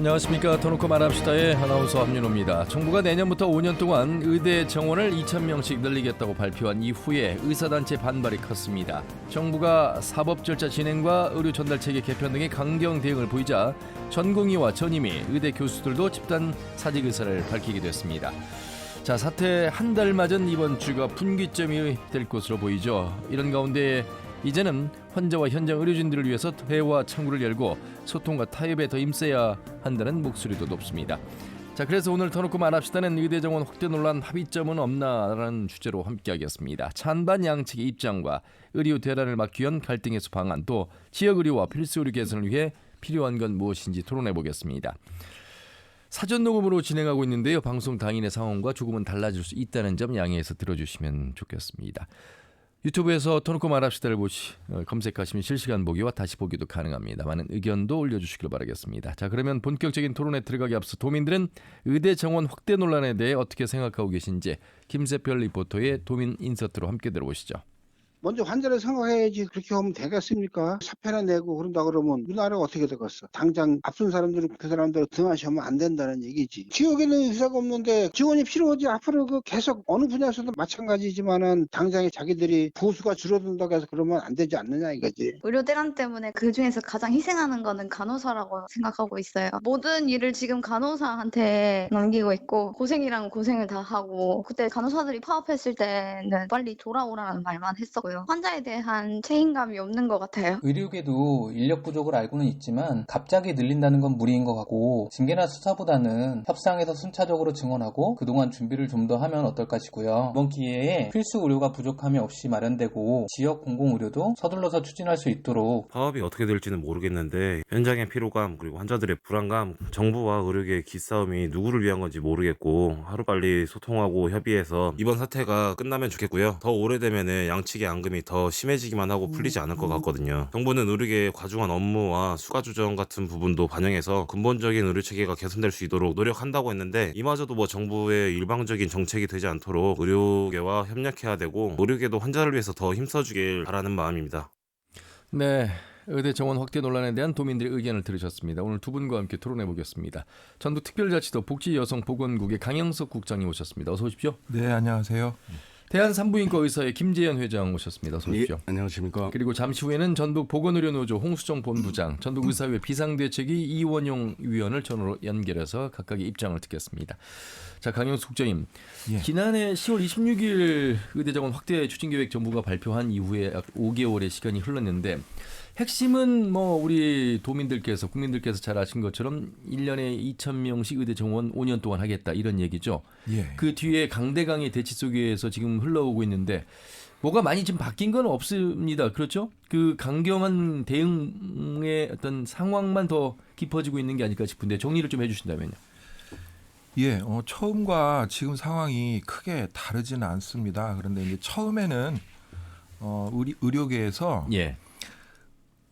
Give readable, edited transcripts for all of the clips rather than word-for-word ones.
안녕하십니까. 터놓고 말합시다의 아나운서 함윤호입니다. 정부가 내년부터 5년 동안 의대 정원을 2,000명씩 늘리겠다고 발표한 이후에 의사단체 반발이 컸습니다. 정부가 사법 절차 진행과 의료 전달 체계 개편 등의 강경 대응을 보이자 전공의와 전임의 의대 교수들도 집단 사직 의사를 밝히기도 했습니다. 자, 사태 한 달 맞은 이번 주가 분기점이 될 것으로 보이죠. 이런 가운데 이제는 환자와 현장 의료진들을 위해서 대화 창구를 열고 소통과 타협에 더 힘써야 한다는 목소리도 높습니다. 자, 그래서 오늘 터놓고 말합시다는 의대 정원 확대 논란 합의점은 없나라는 주제로 함께하겠습니다. 찬반 양측의 입장과 의료 대란을 막기 위한 갈등 해소 방안, 또 지역 의료와 필수 의료 개선을 위해 필요한 건 무엇인지 토론해 보겠습니다. 사전 녹음으로 진행하고 있는데요. 방송 당일의 상황과 조금은 달라질 수 있다는 점 양해해서 들어주시면 좋겠습니다. 유튜브에서 터놓고 말합시다를 검색하시면 실시간 보기와 다시 보기도 가능합니다. 많은 의견도 올려주시길 바라겠습니다. 자, 그러면 본격적인 토론에 들어가기 앞서 도민들은 의대 정원 확대 논란에 대해 어떻게 생각하고 계신지 김세별 리포터의 도민 인서트로 함께 들어보시죠. 먼저 환자를 생각해야지. 그렇게 하면 되겠습니까? 사표나 내고 그런다 그러면 우리나라가 어떻게 되겠어? 당장 앞선 사람들은 그 사람대로 등하시면 안 된다는 얘기지. 지역에는 의사가 없는데 지원이 필요하지. 앞으로 계속 어느 분야에서도 마찬가지지만은 당장에 자기들이 보수가 줄어든다고 해서 그러면 안 되지 않느냐 이거지. 의료 대란 때문에 그 중에서 가장 희생하는 거는 간호사라고 생각하고 있어요. 모든 일을 지금 간호사한테 넘기고 있고 고생이랑 고생을 다 하고, 그때 간호사들이 파업했을 때는 빨리 돌아오라는 말만 했었고요. 환자에 대한 책임감이 없는 것 같아요. 의료계도 인력 부족을 알고는 있지만 갑자기 늘린다는 건 무리인 것 같고, 징계나 수사보다는 협상에서 순차적으로 증언하고 그동안 준비를 좀 더 하면 어떨까 싶고요. 이번 기회에 필수 의료가 부족함이 없이 마련되고 지역 공공의료도 서둘러서 추진할 수 있도록. 파업이 어떻게 될지는 모르겠는데 현장의 피로감 그리고 환자들의 불안감, 정부와 의료계의 기싸움이 누구를 위한 건지 모르겠고 하루빨리 소통하고 협의해서 이번 사태가 끝나면 좋겠고요. 더 오래되면 양측의 앙금이 더 심해지기만 하고 풀리지 않을 것 같거든요. 정부는 의료계의 과중한 업무와 수가 조정 같은 부분도 반영해서 근본적인 의료체계가 개선될 수 있도록 노력한다고 했는데, 이마저도 정부의 일방적인 정책이 되지 않도록 의료계와 협력해야 되고 의료계도 환자를 위해서 더 힘써주길 바라는 마음입니다. 네, 의대 정원 확대 논란에 대한 도민들의 의견을 들으셨습니다. 오늘 두 분과 함께 토론해 보겠습니다. 전북특별자치도 복지여성보건국의 강영석 국장님 오셨습니다. 어서 오십시오. 네, 안녕하세요. 대한산부인과 의사의 김재현 회장 오셨습니다. 어서 오십시오. 예, 안녕하십니까. 그리고 잠시 후에는 전북보건의료노조 홍수정 본부장, 전북의사회 비상대책위 이원용 위원을 전화로 연결해서 각각의 입장을 듣겠습니다. 자, 강영수 국장님, 예. 지난해 10월 26일 의대정원 확대 추진계획 정부가 발표한 이후에 약 5개월의 시간이 흘렀는데, 핵심은 우리 도민들께서, 국민들께서 잘 아신 것처럼 1년에 2,000명씩 의대 정원 5년 동안 하겠다, 이런 얘기죠. 예. 그 뒤에 강대강의 대치 속에서 지금 흘러오고 있는데 뭐가 많이 지금 바뀐 건 없습니다. 그렇죠? 그 강경한 대응의 어떤 상황만 더 깊어지고 있는 게 아닐까 싶은데 정리를 좀 해주신다면요. 예, 처음과 지금 상황이 크게 다르지는 않습니다. 그런데 이제 처음에는 의료계에서 예.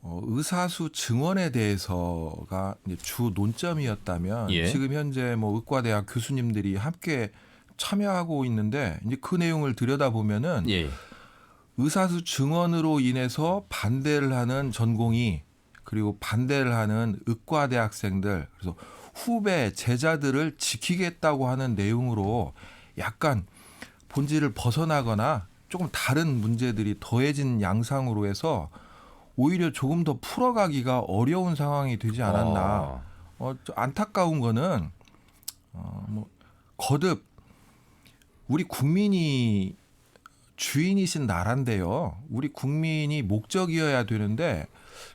의사수 증원에 대해서가 이제 주 논점이었다면, 예. 지금 현재 의과대학 교수님들이 함께 참여하고 있는데, 이제 그 내용을 들여다보면은 예. 의사수 증원으로 인해서 반대를 하는 전공의, 그리고 반대를 하는 의과대학생들, 그래서 후배 제자들을 지키겠다고 하는 내용으로 약간 본질을 벗어나거나 조금 다른 문제들이 더해진 양상으로 해서 오히려 조금 더 풀어가기가 어려운 상황이 되지 않았나. 좀 안타까운 거는 거듭 우리 국민이 주인이신 나라인데요. 우리 국민이 목적이어야 되는데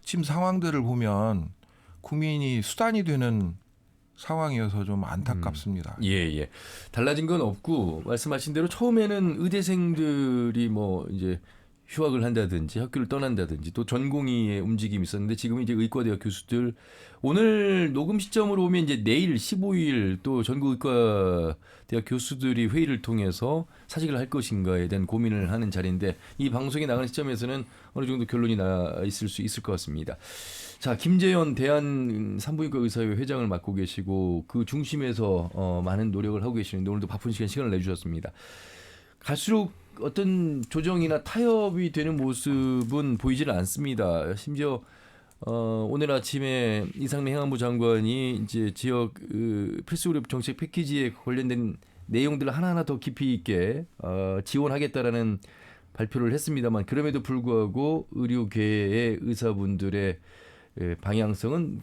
지금 상황들을 보면 국민이 수단이 되는 상황이어서 좀 안타깝습니다. 예. 달라진 건 없고, 말씀하신 대로 처음에는 의대생들이 이제 휴학을 한다든지 학교를 떠난다든지 또 전공의의 움직임이 있었는데, 지금은 이제 의과대학 교수들, 오늘 녹음 시점으로 보면 이제 내일 15일 또 전국의과대학 교수들이 회의를 통해서 사직을 할 것인가에 대한 고민을 하는 자리인데, 이 방송이 나가는 시점에서는 어느 정도 결론이 나 있을 수 있을 것 같습니다. 자, 김재현 대한산부인과 의사회 회장을 맡고 계시고 그 중심에서 많은 노력을 하고 계시는데, 오늘도 바쁜 시간을 내주셨습니다. 갈수록 어떤 조정이나 타협이 되는 모습은 보이지는 않습니다. 심지어 오늘 아침에 이상민 행안부 장관이 이제 지역 필수 의료 정책 패키지에 관련된 내용들을 하나하나 더 깊이 있게 지원하겠다라는 발표를 했습니다만 그럼에도 불구하고 의료계의 의사분들의 방향성은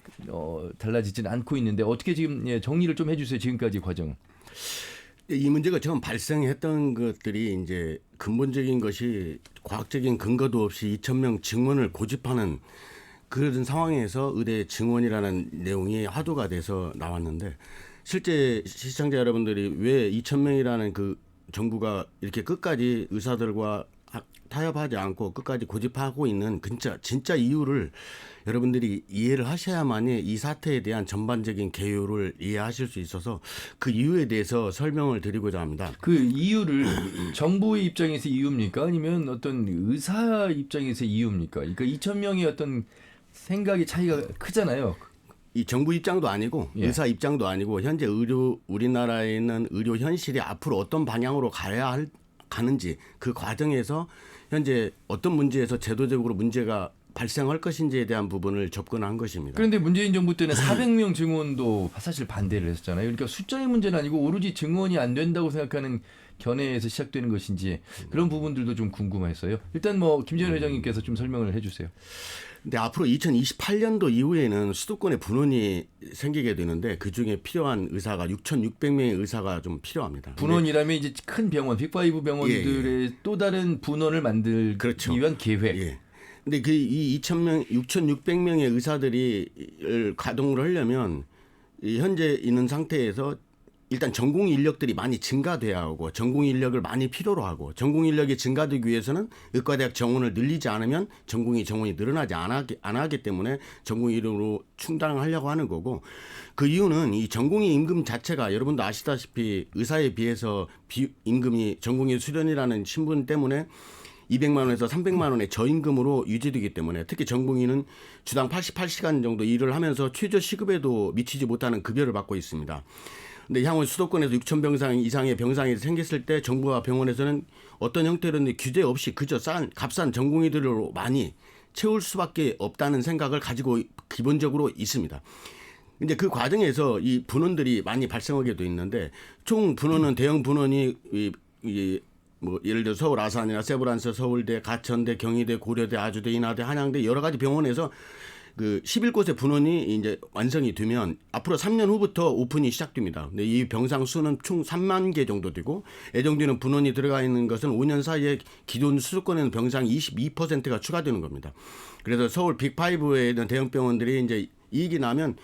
달라지지는 않고 있는데 어떻게 지금 정리를 좀 해주세요. 지금까지 과정. 이 문제가 처음 발생했던 것들이 이제 근본적인 것이 과학적인 근거도 없이 2,000명 증원을 고집하는 그런 상황에서 의대 증원이라는 내용이 화두가 돼서 나왔는데 실제 시청자 여러분들이 왜 2,000명이라는 그 정부가 이렇게 끝까지 의사들과 타협하지 않고 끝까지 고집하고 있는 진짜 이유를 여러분들이 이해를 하셔야만이 이 사태에 대한 전반적인 개요를 이해하실 수 있어서 그 이유에 대해서 설명을 드리고자 합니다. 그 이유를 정부의 입장에서 이유입니까? 아니면 어떤 의사 입장에서 이유입니까? 그러니까 2,000명의 어떤 생각의 차이가 크잖아요. 이 정부 입장도 아니고 예. 의사 입장도 아니고 현재 우리나라에 있는 의료 현실이 앞으로 어떤 방향으로 가는지 그 과정에서 현재 어떤 문제에서 제도적으로 문제가 발생할 것인지에 대한 부분을 접근한 것입니다. 그런데 문재인 정부 때는 400명 증원도 사실 반대를 했었잖아요. 그러니까 숫자의 문제는 아니고 오로지 증원이 안 된다고 생각하는 견해에서 시작되는 것인지 그런 부분들도 좀 궁금했어요. 일단 김재현 회장님께서 좀 설명을 해주세요. 근데 앞으로 2028년도 이후에는 수도권에 분원이 생기게 되는데 그중에 필요한 의사가 6,600명의 의사가 좀 필요합니다. 분원이라면 이제 큰 병원, 빅5 병원들의 또 다른 분원을 만들기 그렇죠. 위한 계획. 예. 근데 이 6,600명의 의사들이 가동을 하려면 현재 있는 상태에서 일단 전공 인력들이 많이 증가돼야 하고 전공 인력을 많이 필요로 하고 전공 인력이 증가되기 위해서는 의과대학 정원을 늘리지 않으면 정원이 늘어나지 안 하기 때문에 전공 인력으로 충당하려고 하는 거고 그 이유는 이 전공의 임금 자체가 여러분도 아시다시피 의사에 비해서 임금이 전공의 수련이라는 신분 때문에 200만 원에서 300만 원의 저임금으로 유지되기 때문에 특히 전공의는 주당 88시간 정도 일을 하면서 최저 시급에도 미치지 못하는 급여를 받고 있습니다. 근데 향후 수도권에서 6,000병상 이상의 병상이 생겼을 때 정부와 병원에서는 어떤 형태로든 규제 없이 그저 값싼 전공의들로 많이 채울 수밖에 없다는 생각을 가지고 기본적으로 있습니다. 이제 그 과정에서 이 분원들이 많이 발생하게 돼 있는데 총 분원은 대형 분원이 예를 들어 서울 아산이나 세브란스, 서울대, 가천대, 경희대, 고려대, 아주대, 인하대, 한양대 여러 가지 병원에서 그 11곳의 분원이 이제 완성이 되면 앞으로 3년 후부터 오픈이 시작됩니다. 근데 이 병상 수는 총 3만 개 정도 되고 예정되는 분원이 들어가 있는 것은 5년 사이에 기존 수도권에는 병상이 22%가 추가되는 겁니다. 그래서 서울 빅5에 있는 대형 병원들이 이제 이익이 나면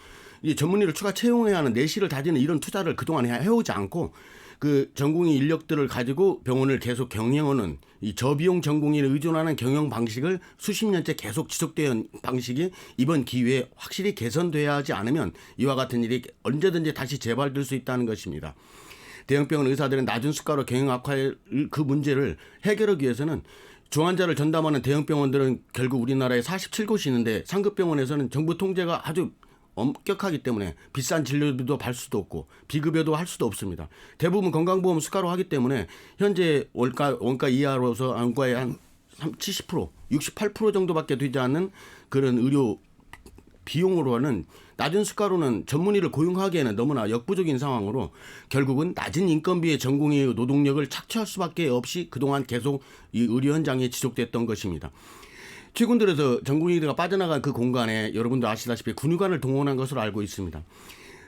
이 전문의를 추가 채용해야 하는 내실을 다지는 이런 투자를 그동안 해오지 않고 그 전공의 인력들을 가지고 병원을 계속 경영하는 이 저비용 전공의를 의존하는 경영 방식을 수십 년째 계속 지속되는 방식이 이번 기회에 확실히 개선돼야 하지 않으면 이와 같은 일이 언제든지 다시 재발될 수 있다는 것입니다. 대형병원 의사들은 낮은 수가로 경영 악화의 그 문제를 해결하기 위해서는 중환자를 전담하는 대형병원들은 결국 우리나라에 47곳이 있는데 상급병원에서는 정부 통제가 아주 엄격하기 때문에 비싼 진료비도 받을 수도 없고 비급여도 할 수도 없습니다. 대부분 건강보험 수가로 하기 때문에 현재 원가 이하로서 원가의 한 70%, 68% 정도밖에 되지 않는 그런 의료 비용으로는 낮은 수가로는 전문의를 고용하기에는 너무나 역부족인 상황으로 결국은 낮은 인건비의 전공의 노동력을 착취할 수밖에 없이 그동안 계속 이 의료 현장에 지속됐던 것입니다. 최근 들어서 전공의가 빠져나간 그 공간에 여러분도 아시다시피 군의관을 동원한 것으로 알고 있습니다.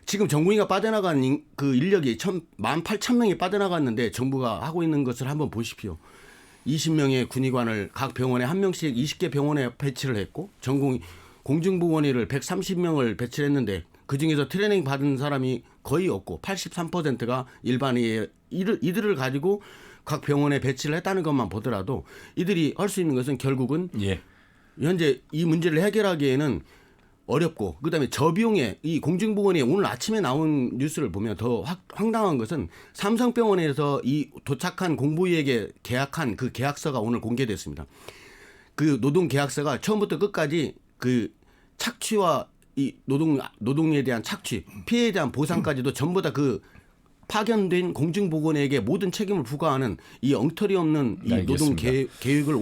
지금 전공의가 빠져나간 그 인력이 18,000명이 빠져나갔는데 정부가 하고 있는 것을 한번 보십시오. 20명의 군의관을 각 병원에 한 명씩 20개 병원에 배치를 했고 공중보건의를 130명을 배치를 했는데 그중에서 트레이닝 받은 사람이 거의 없고 83%가 일반이에요. 이들을 가지고 각 병원에 배치를 했다는 것만 보더라도 이들이 할 수 있는 것은 결국은 현재 이 문제를 해결하기에는 어렵고 그다음에 저비용의 이 공중보건이 오늘 아침에 나온 뉴스를 보면 더 황당한 것은 삼성병원에서 이 도착한 공보위에게 계약한 그 계약서가 오늘 공개됐습니다. 그 노동 계약서가 처음부터 끝까지 그 착취와 이 노동에 대한 착취, 피해에 대한 보상까지도 전부 다 그 파견된 공중보건에게 모든 책임을 부과하는 이 엉터리 없는 이 노동 계획을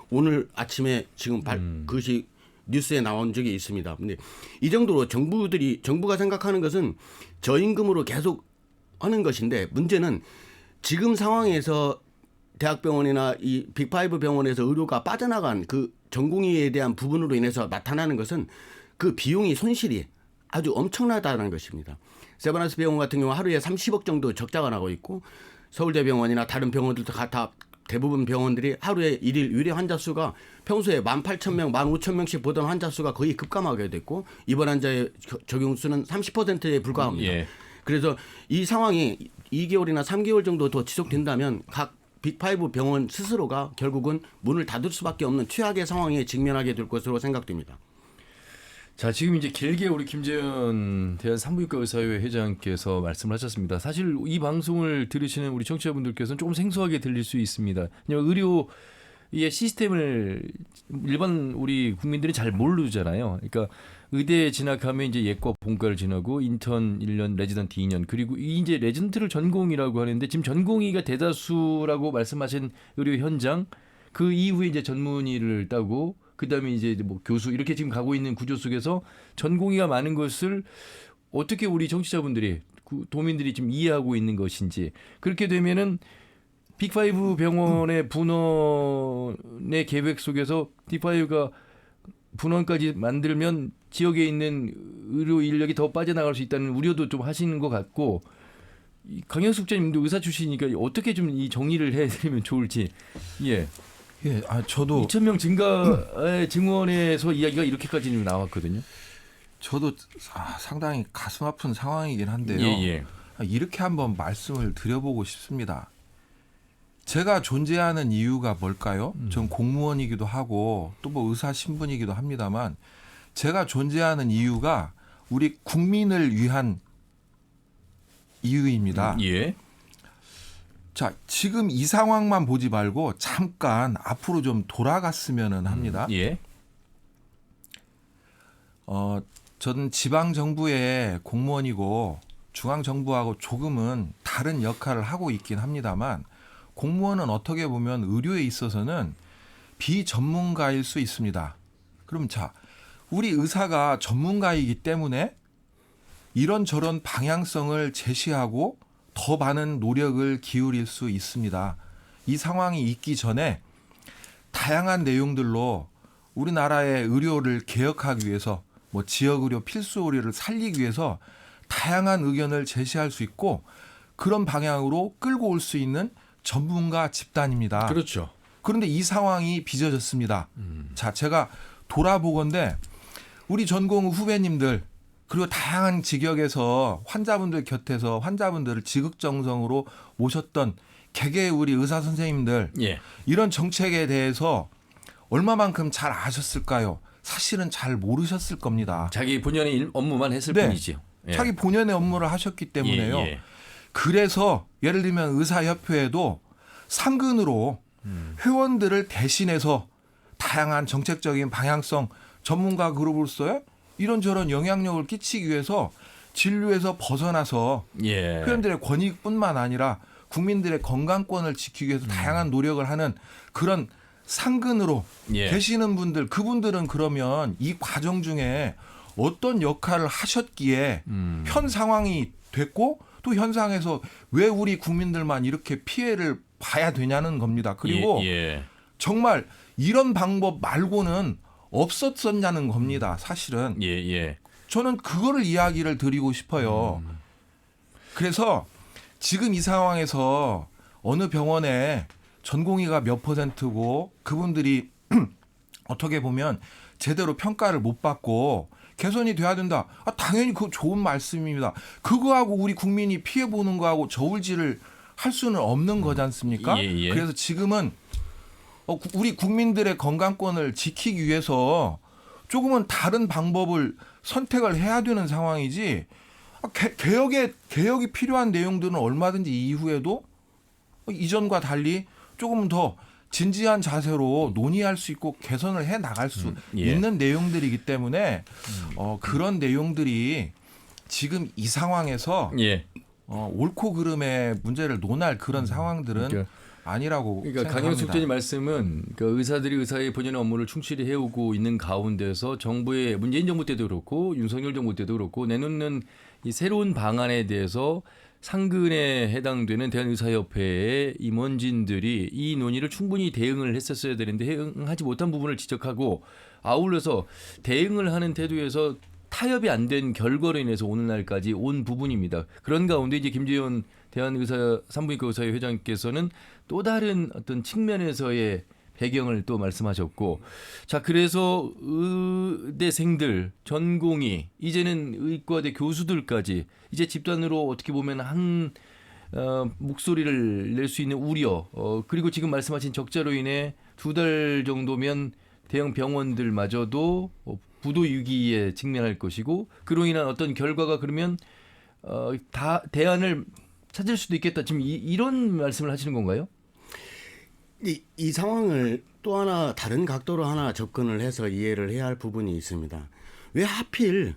오늘 아침에 지금 그것이 뉴스에 나온 적이 있습니다. 근데 이 정도로 정부가 생각하는 것은 저임금으로 계속 하는 것인데 문제는 지금 상황에서 대학병원이나 이 빅5 병원에서 의료가 빠져나간 그 전공의에 대한 부분으로 인해서 나타나는 것은 그 비용이 손실이 아주 엄청나다는 것입니다. 세브란스 병원 같은 경우 하루에 30억 정도 적자가 나고 있고 서울대병원이나 다른 병원들도 다 대부분 병원들이 하루에 일일 유례 환자 수가 평소에 18,000명, 15,000명씩 보던 환자 수가 거의 급감하게 됐고 입원 환자의 적용 수는 30%에 불과합니다. 예. 그래서 이 상황이 2개월이나 3개월 정도 더 지속된다면 각 빅5 병원 스스로가 결국은 문을 닫을 수밖에 없는 최악의 상황에 직면하게 될 것으로 생각됩니다. 자, 지금 이제 길게 우리 김재현 대한산부인과 의사회 회장께서 말씀을 하셨습니다. 사실 이 방송을 들으시는 우리 청취자분들께서는 조금 생소하게 들릴 수 있습니다. 왜냐하면 의료의 시스템을 일반 우리 국민들이 잘 모르잖아요. 그러니까 의대에 진학하면 이제 예과 본과를 지나고 인턴 1년, 레지던트 2년, 그리고 이제 레지던트를 전공이라고 하는데 지금 전공의가 대다수라고 말씀하신 의료 현장, 그 이후에 이제 전문의를 따고 그다음에 이제 뭐 교수 이렇게 지금 가고 있는 구조 속에서 전공의가 많은 것을 어떻게 우리 청취자분들이 도민들이 지금 이해하고 있는 것인지, 그렇게 되면은 빅5 병원의 분원의 계획 속에서 빅5가 분원까지 만들면 지역에 있는 의료 인력이 더 빠져나갈 수 있다는 우려도 좀 하시는 것 같고, 강영숙 국장님도 의사 출신이니까 어떻게 좀 이 정리를 해드리면 좋을지. 예. 예, 저도 2,000명 증가의 증원에서 이야기가 이렇게까지 나왔거든요. 저도 상당히 가슴 아픈 상황이긴 한데요. 예. 이렇게 한번 말씀을 드려보고 싶습니다. 제가 존재하는 이유가 뭘까요? 전 공무원이기도 하고 또 뭐 의사 신분이기도 합니다만 제가 존재하는 이유가 우리 국민을 위한 이유입니다. 예. 자, 지금 이 상황만 보지 말고 잠깐 앞으로 좀 돌아갔으면 합니다. 예. 저는 지방 정부의 공무원이고 중앙 정부하고 조금은 다른 역할을 하고 있긴 합니다만, 공무원은 어떻게 보면 의료에 있어서는 비전문가일 수 있습니다. 그럼 자, 우리 의사가 전문가이기 때문에 이런저런 방향성을 제시하고 더 많은 노력을 기울일 수 있습니다. 이 상황이 있기 전에 다양한 내용들로 우리나라의 의료를 개혁하기 위해서, 뭐 지역 의료, 필수 의료를 살리기 위해서 다양한 의견을 제시할 수 있고 그런 방향으로 끌고 올 수 있는 전문가 집단입니다. 그렇죠. 그런데 이 상황이 빚어졌습니다. 자, 제가 돌아보건대 우리 전공 후배님들 그리고 다양한 직역에서 환자분들 곁에서 환자분들을 지극정성으로 모셨던 개개의 우리 의사 선생님들, 예. 이런 정책에 대해서 얼마만큼 잘 아셨을까요? 사실은 잘 모르셨을 겁니다. 자기 본연의 업무만 했을 네. 뿐이죠. 예. 자기 본연의 업무를 하셨기 때문에요. 예. 그래서 예를 들면 의사협회에도 상근으로 회원들을 대신해서 다양한 정책적인 방향성, 전문가 그룹으로서의 이런저런 영향력을 끼치기 위해서 진료에서 벗어나서 예. 회원들의 권익뿐만 아니라 국민들의 건강권을 지키기 위해서 다양한 노력을 하는 그런 상근으로 예. 계시는 분들, 그분들은 그러면 이 과정 중에 어떤 역할을 하셨기에 현 상황이 됐고 또 현상에서 왜 우리 국민들만 이렇게 피해를 봐야 되냐는 겁니다. 그리고 예. 정말 이런 방법 말고는 없었었냐는 겁니다. 사실은. 예. 저는 그거를 이야기를 드리고 싶어요. 그래서 지금 이 상황에서 어느 병원에 전공의가 몇 %고 그분들이 어떻게 보면 제대로 평가를 못 받고 개선이 돼야 된다. 당연히 그거 좋은 말씀입니다. 그거하고 우리 국민이 피해보는 거하고 저울질을 할 수는 없는 거지 않습니까? 예. 그래서 지금은 우리 국민들의 건강권을 지키기 위해서 조금은 다른 방법을 선택을 해야 되는 상황이지, 개혁이 필요한 내용들은 얼마든지 이후에도 이전과 달리 조금 더 진지한 자세로 논의할 수 있고 개선을 해 나갈 수 있는 내용들이기 때문에 그런 내용들이 지금 이 상황에서 옳고 그름의 문제를 논할 그런 상황들은 그러니까 아니라고 그러니까 생각합니다. 강영숙 의원님 말씀은 그 의사들이 의사의 본연의 업무를 충실히 해오고 있는 가운데서 정부의 문재인 정부 때도 그렇고 윤석열 정부 때도 그렇고 내놓는 이 새로운 방안에 대해서 상근에 해당되는 대한의사협회의 임원진들이 이 논의를 충분히 대응을 했었어야 되는데 대응하지 못한 부분을 지적하고 아울러서 대응을 하는 태도에서 타협이 안 된 결과로 인해서 오늘날까지 온 부분입니다. 그런 가운데 이제 김재현 대한의사 산부인과 의사회 회장께서는 또 다른 어떤 측면에서의 배경을 또 말씀하셨고, 자 그래서 의대생들 전공의 이제는 의과대 교수들까지 이제 집단으로 어떻게 보면 한 목소리를 낼 수 있는 우려, 그리고 지금 말씀하신 적자로 인해 2달 정도면 대형 병원들마저도 부도 위기에 직면할 것이고, 그로 인한 어떤 결과가 그러면 다 대안을 찾을 수도 있겠다. 지금 이런 말씀을 하시는 건가요? 이 상황을 또 하나 다른 각도로 하나 접근을 해서 이해를 해야 할 부분이 있습니다. 왜 하필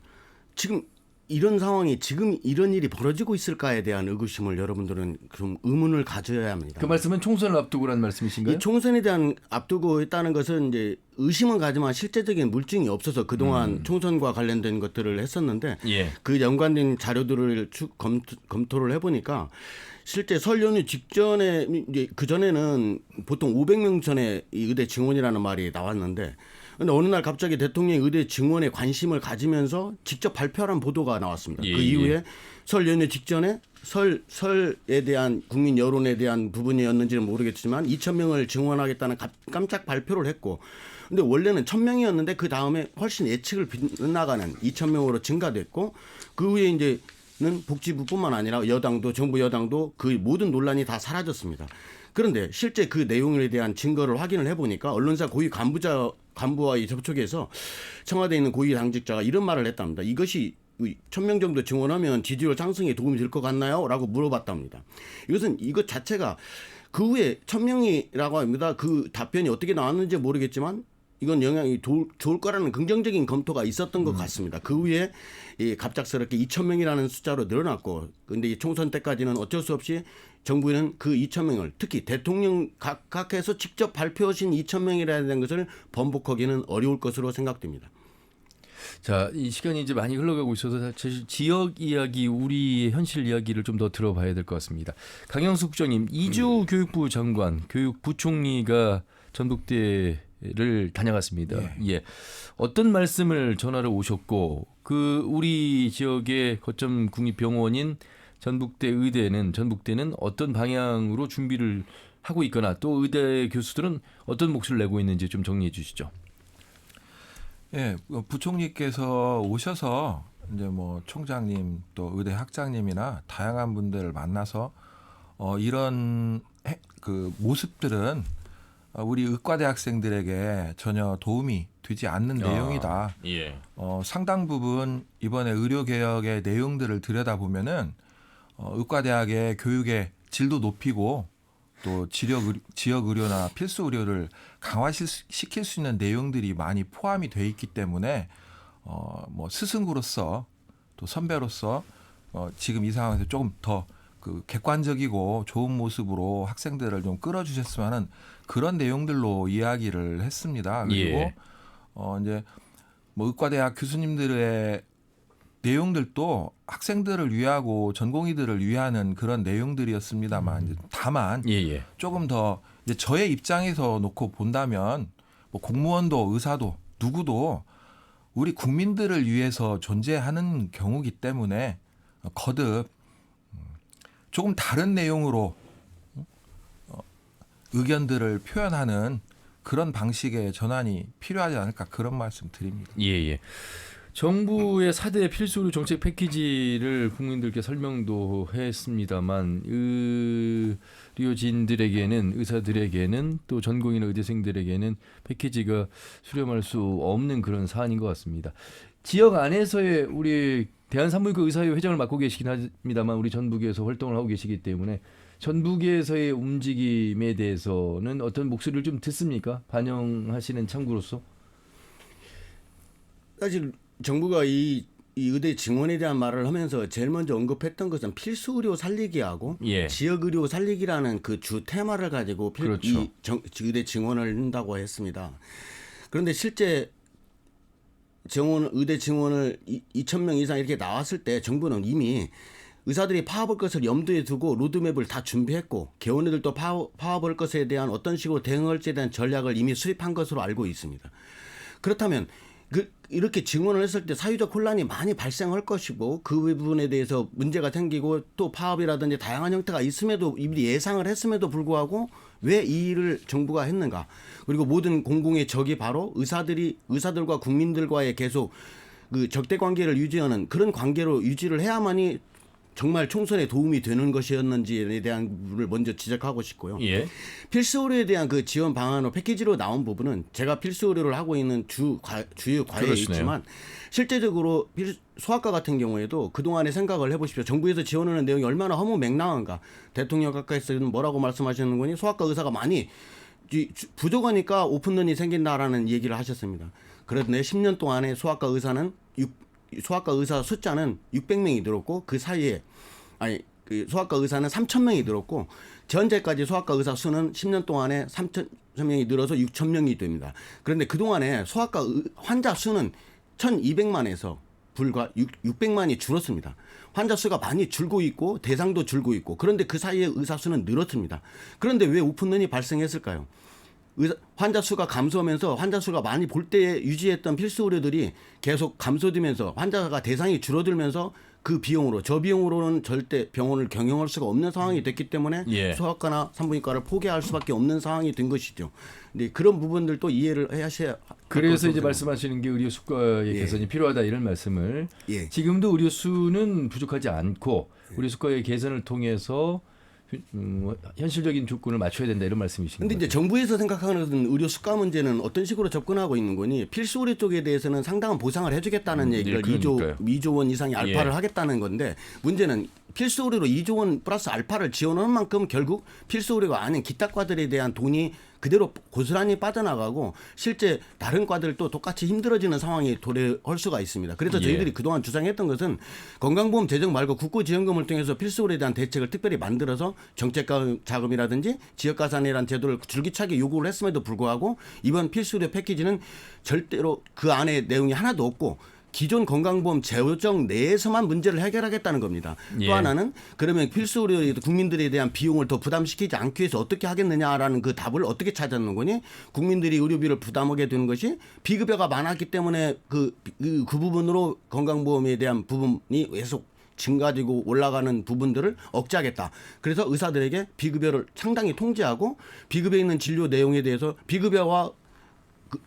지금 이런 상황이 지금 이런 일이 벌어지고 있을까에 대한 의구심을 여러분들은 좀 의문을 가져야 합니다. 그 말씀은 총선을 앞두고라는 말씀이신가요? 이 총선에 대한 앞두고 있다는 것은 이제 의심은 가지만 실제적인 물증이 없어서 그동안 총선과 관련된 것들을 했었는데 예. 그 연관된 자료들을 검토를 해보니까 실제 설 연휴 직전에 이제 그 전에는 보통 500명 전에 이 의대 증원이라는 말이 나왔는데, 근데 어느 날 갑자기 대통령이 의대 증원에 관심을 가지면서 직접 발표한 보도가 나왔습니다. 예, 그 이후에 설 연휴 직전에 설에 대한 국민 여론에 대한 부분이었는지는 모르겠지만 2,000명을 증원하겠다는 깜짝 발표를 했고, 근데 원래는 1,000명이었는데 그 다음에 훨씬 예측을 빗나가는 2,000명으로 증가됐고, 그 후에 이제 는 복지부뿐만 아니라 여당도 정부 여당도 그 모든 논란이 다 사라졌습니다. 그런데 실제 그 내용에 대한 증거를 확인을 해보니까 언론사 고위 간부와의 접촉에서 청와대에 있는 고위 당직자가 이런 말을 했답니다. 이것이 1,000명 정도 증원하면 지지율 상승에 도움이 될 것 같나요? 라고 물어봤답니다. 이것 자체가 그 후에 1,000명이라고 합니다. 그 답변이 어떻게 나왔는지 모르겠지만 이건 영향이 좋을 거라는 긍정적인 검토가 있었던 것 같습니다. 그 후에 갑작스럽게 2,000명이라는 숫자로 늘어났고, 근데 이 총선 때까지는 어쩔 수 없이 정부는 그 2,000명을 특히 대통령 각각에서 직접 발표하신 2,000명이라는 것을 번복하기는 어려울 것으로 생각됩니다. 자, 이 시간이 이제 많이 흘러가고 있어서 사실 지역 이야기, 우리의 현실 이야기를 좀 더 들어봐야 될 것 같습니다. 강영숙 국장님, 이주 교육부 장관, 교육부총리가 전북대를 다녀갔습니다. 예. 어떤 말씀을 전하러 오셨고, 그 우리 지역의 거점 국립병원인 전북대 의대는 어떤 방향으로 준비를 하고 있거나 또 의대 교수들은 어떤 몫을 내고 있는지 좀 정리해 주시죠. 예, 부총리께서 오셔서 이제 뭐 총장님 또 의대 학장님이나 다양한 분들을 만나서 이런 그 모습들은 우리 의과대 학생들에게 전혀 도움이 되지 않는 내용이다. 예. 상당 부분 이번에 의료개혁의 내용들을 들여다보면은 의과대학의 교육의 질도 높이고 또 지역 의료나 필수 의료를 강화시킬 수 있는 내용들이 많이 포함이 돼 있기 때문에 뭐 스승으로서 또 선배로서 지금 이 상황에서 조금 더 그 객관적이고 좋은 모습으로 학생들을 좀 끌어주셨으면 하는 그런 내용들로 이야기를 했습니다. 그리고 예. 이제 뭐 의과대학 교수님들의 내용들도 학생들을 위하고 전공의들을 위하는 그런 내용들이었습니다만 이제 다만 예. 조금 더 이제 저의 입장에서 놓고 본다면 뭐 공무원도 의사도 누구도 우리 국민들을 위해서 존재하는 경우기 때문에 거듭 조금 다른 내용으로 의견들을 표현하는 그런 방식의 전환이 필요하지 않을까 그런 말씀 드립니다. 예. 정부의 4대 필수의료 정책 패키지를 국민들께 설명도 했습니다만 의료진들에게는 의사들에게는 또 전공인 의대생들에게는 패키지가 수렴할 수 없는 그런 사안인 것 같습니다. 지역 안에서의 우리 대한산부인과 의사회 회장을 맡고 계시긴 합니다만 우리 전북에서 활동을 하고 계시기 때문에 전북에서의 움직임에 대해서는 어떤 목소리를 좀 듣습니까? 반영하시는 창구로서? 사실 정부가 이 이 의대 증원에 대한 말을 하면서 제일 먼저 언급했던 것은 필수 의료 살리기하고 예. 지역 의료 살리기라는 그 주 테마를 가지고 그렇죠. 의대 증원을 한다고 했습니다. 그런데 실제 의대 증원을 2,000명 이상 이렇게 나왔을 때 정부는 이미 의사들이 파업할 것을 염두에 두고 로드맵을 다 준비했고 개원의들도 파업할 것에 대한 어떤 식으로 대응할지에 대한 전략을 이미 수립한 것으로 알고 있습니다. 그렇다면 이렇게 증원을 했을 때 사회적 혼란이 많이 발생할 것이고 그 부분에 대해서 문제가 생기고 또 파업이라든지 다양한 형태가 있음에도 이미 예상을 했음에도 불구하고 왜 이 일을 정부가 했는가? 그리고 모든 공공의 적이 바로 의사들과 국민들과의 계속 그 적대 관계를 유지하는 그런 관계로 유지를 해야만이 정말 총선에 도움이 되는 것이었는지에 대한 부분을 먼저 지적하고 싶고요. 예. 필수 의료에 대한 그 지원 방안으로 패키지로 나온 부분은 제가 필수 의료를 하고 있는 주요 과외에 그러시네요. 있지만 실제적으로 소아과 같은 경우에도 그동안의 생각을 해보십시오. 정부에서 지원하는 내용이 얼마나 허무맹랑한가. 대통령 가까이서는 뭐라고 말씀하시는 거니 소아과 의사가 많이 부족하니까 오픈런이 생긴다라는 얘기를 하셨습니다. 그런데 10년 동안에 소아과 의사 숫자는 600명이 늘었고 그 사이에 소아과 의사는 3,000명이 늘었고 현재까지 소아과 의사 수는 10년 동안에 3,000명이 늘어서 6,000명이 됩니다. 그런데 그동안에 소아과 환자 수는 1,200만에서 불과 600만이 줄었습니다. 환자 수가 많이 줄고 있고 대상도 줄고 있고 그런데 그 사이에 의사 수는 늘었습니다. 그런데 왜 오픈런이 발생했을까요? 환자 수가 감소하면서 환자 수가 많이 볼 때에 유지했던 필수 의료들이 계속 감소되면서 환자가 대상이 줄어들면서 그 비용으로 저비용으로는 절대 병원을 경영할 수가 없는 상황이 됐기 때문에 예. 소아과나 산부인과를 포기할 수밖에 없는 상황이 된 것이죠. 근데 그런 부분들도 이해를 하셔야 그래서 이제 말씀하시는 게 의료 수가의 개선이 필요하다 이런 말씀을 예. 지금도 의료 수는 부족하지 않고 의료 수가의 개선을 통해서 현실적인 조건을 맞춰야 된다 이런 말씀이신 근데 거죠. 이제 정부에서 생각하는 것은 의료 수가 문제는 어떤 식으로 접근하고 있는 거니 필수 의료 쪽에 대해서는 상당한 보상을 해주겠다는 얘기를 그러니까요. 2조 원 이상의 알파를 하겠다는 건데 문제는 필수 의료로 2조 원 플러스 알파를 지원하는 만큼 결국 필수 의료가 아닌 기타 과들에 대한 돈이 그대로 고스란히 빠져나가고 실제 다른 과들도 똑같이 힘들어지는 상황이 도래할 수가 있습니다. 그래서 저희들이 그동안 주장했던 것은 건강보험 재정 말고 국고지원금을 통해서 필수 의료에 대한 대책을 특별히 만들어서 정책 자금이라든지 지역가산이라는 제도를 줄기차게 요구를 했음에도 불구하고 이번 필수 의료 패키지는 절대로 그 안에 내용이 하나도 없고 기존 건강보험 재정 내에서만 문제를 해결하겠다는 겁니다. 예. 또 하나는 그러면 필수 의료 국민들에 대한 비용을 더 부담시키지 않기 위해서 어떻게 하겠느냐라는 그 답을 어떻게 찾았는 거니? 국민들이 의료비를 부담하게 되는 것이 비급여가 많았기 때문에 그 부분으로 건강보험에 대한 부분이 계속 증가되고 올라가는 부분들을 억제하겠다. 그래서 의사들에게 비급여를 상당히 통제하고 비급여 있는 진료 내용에 대해서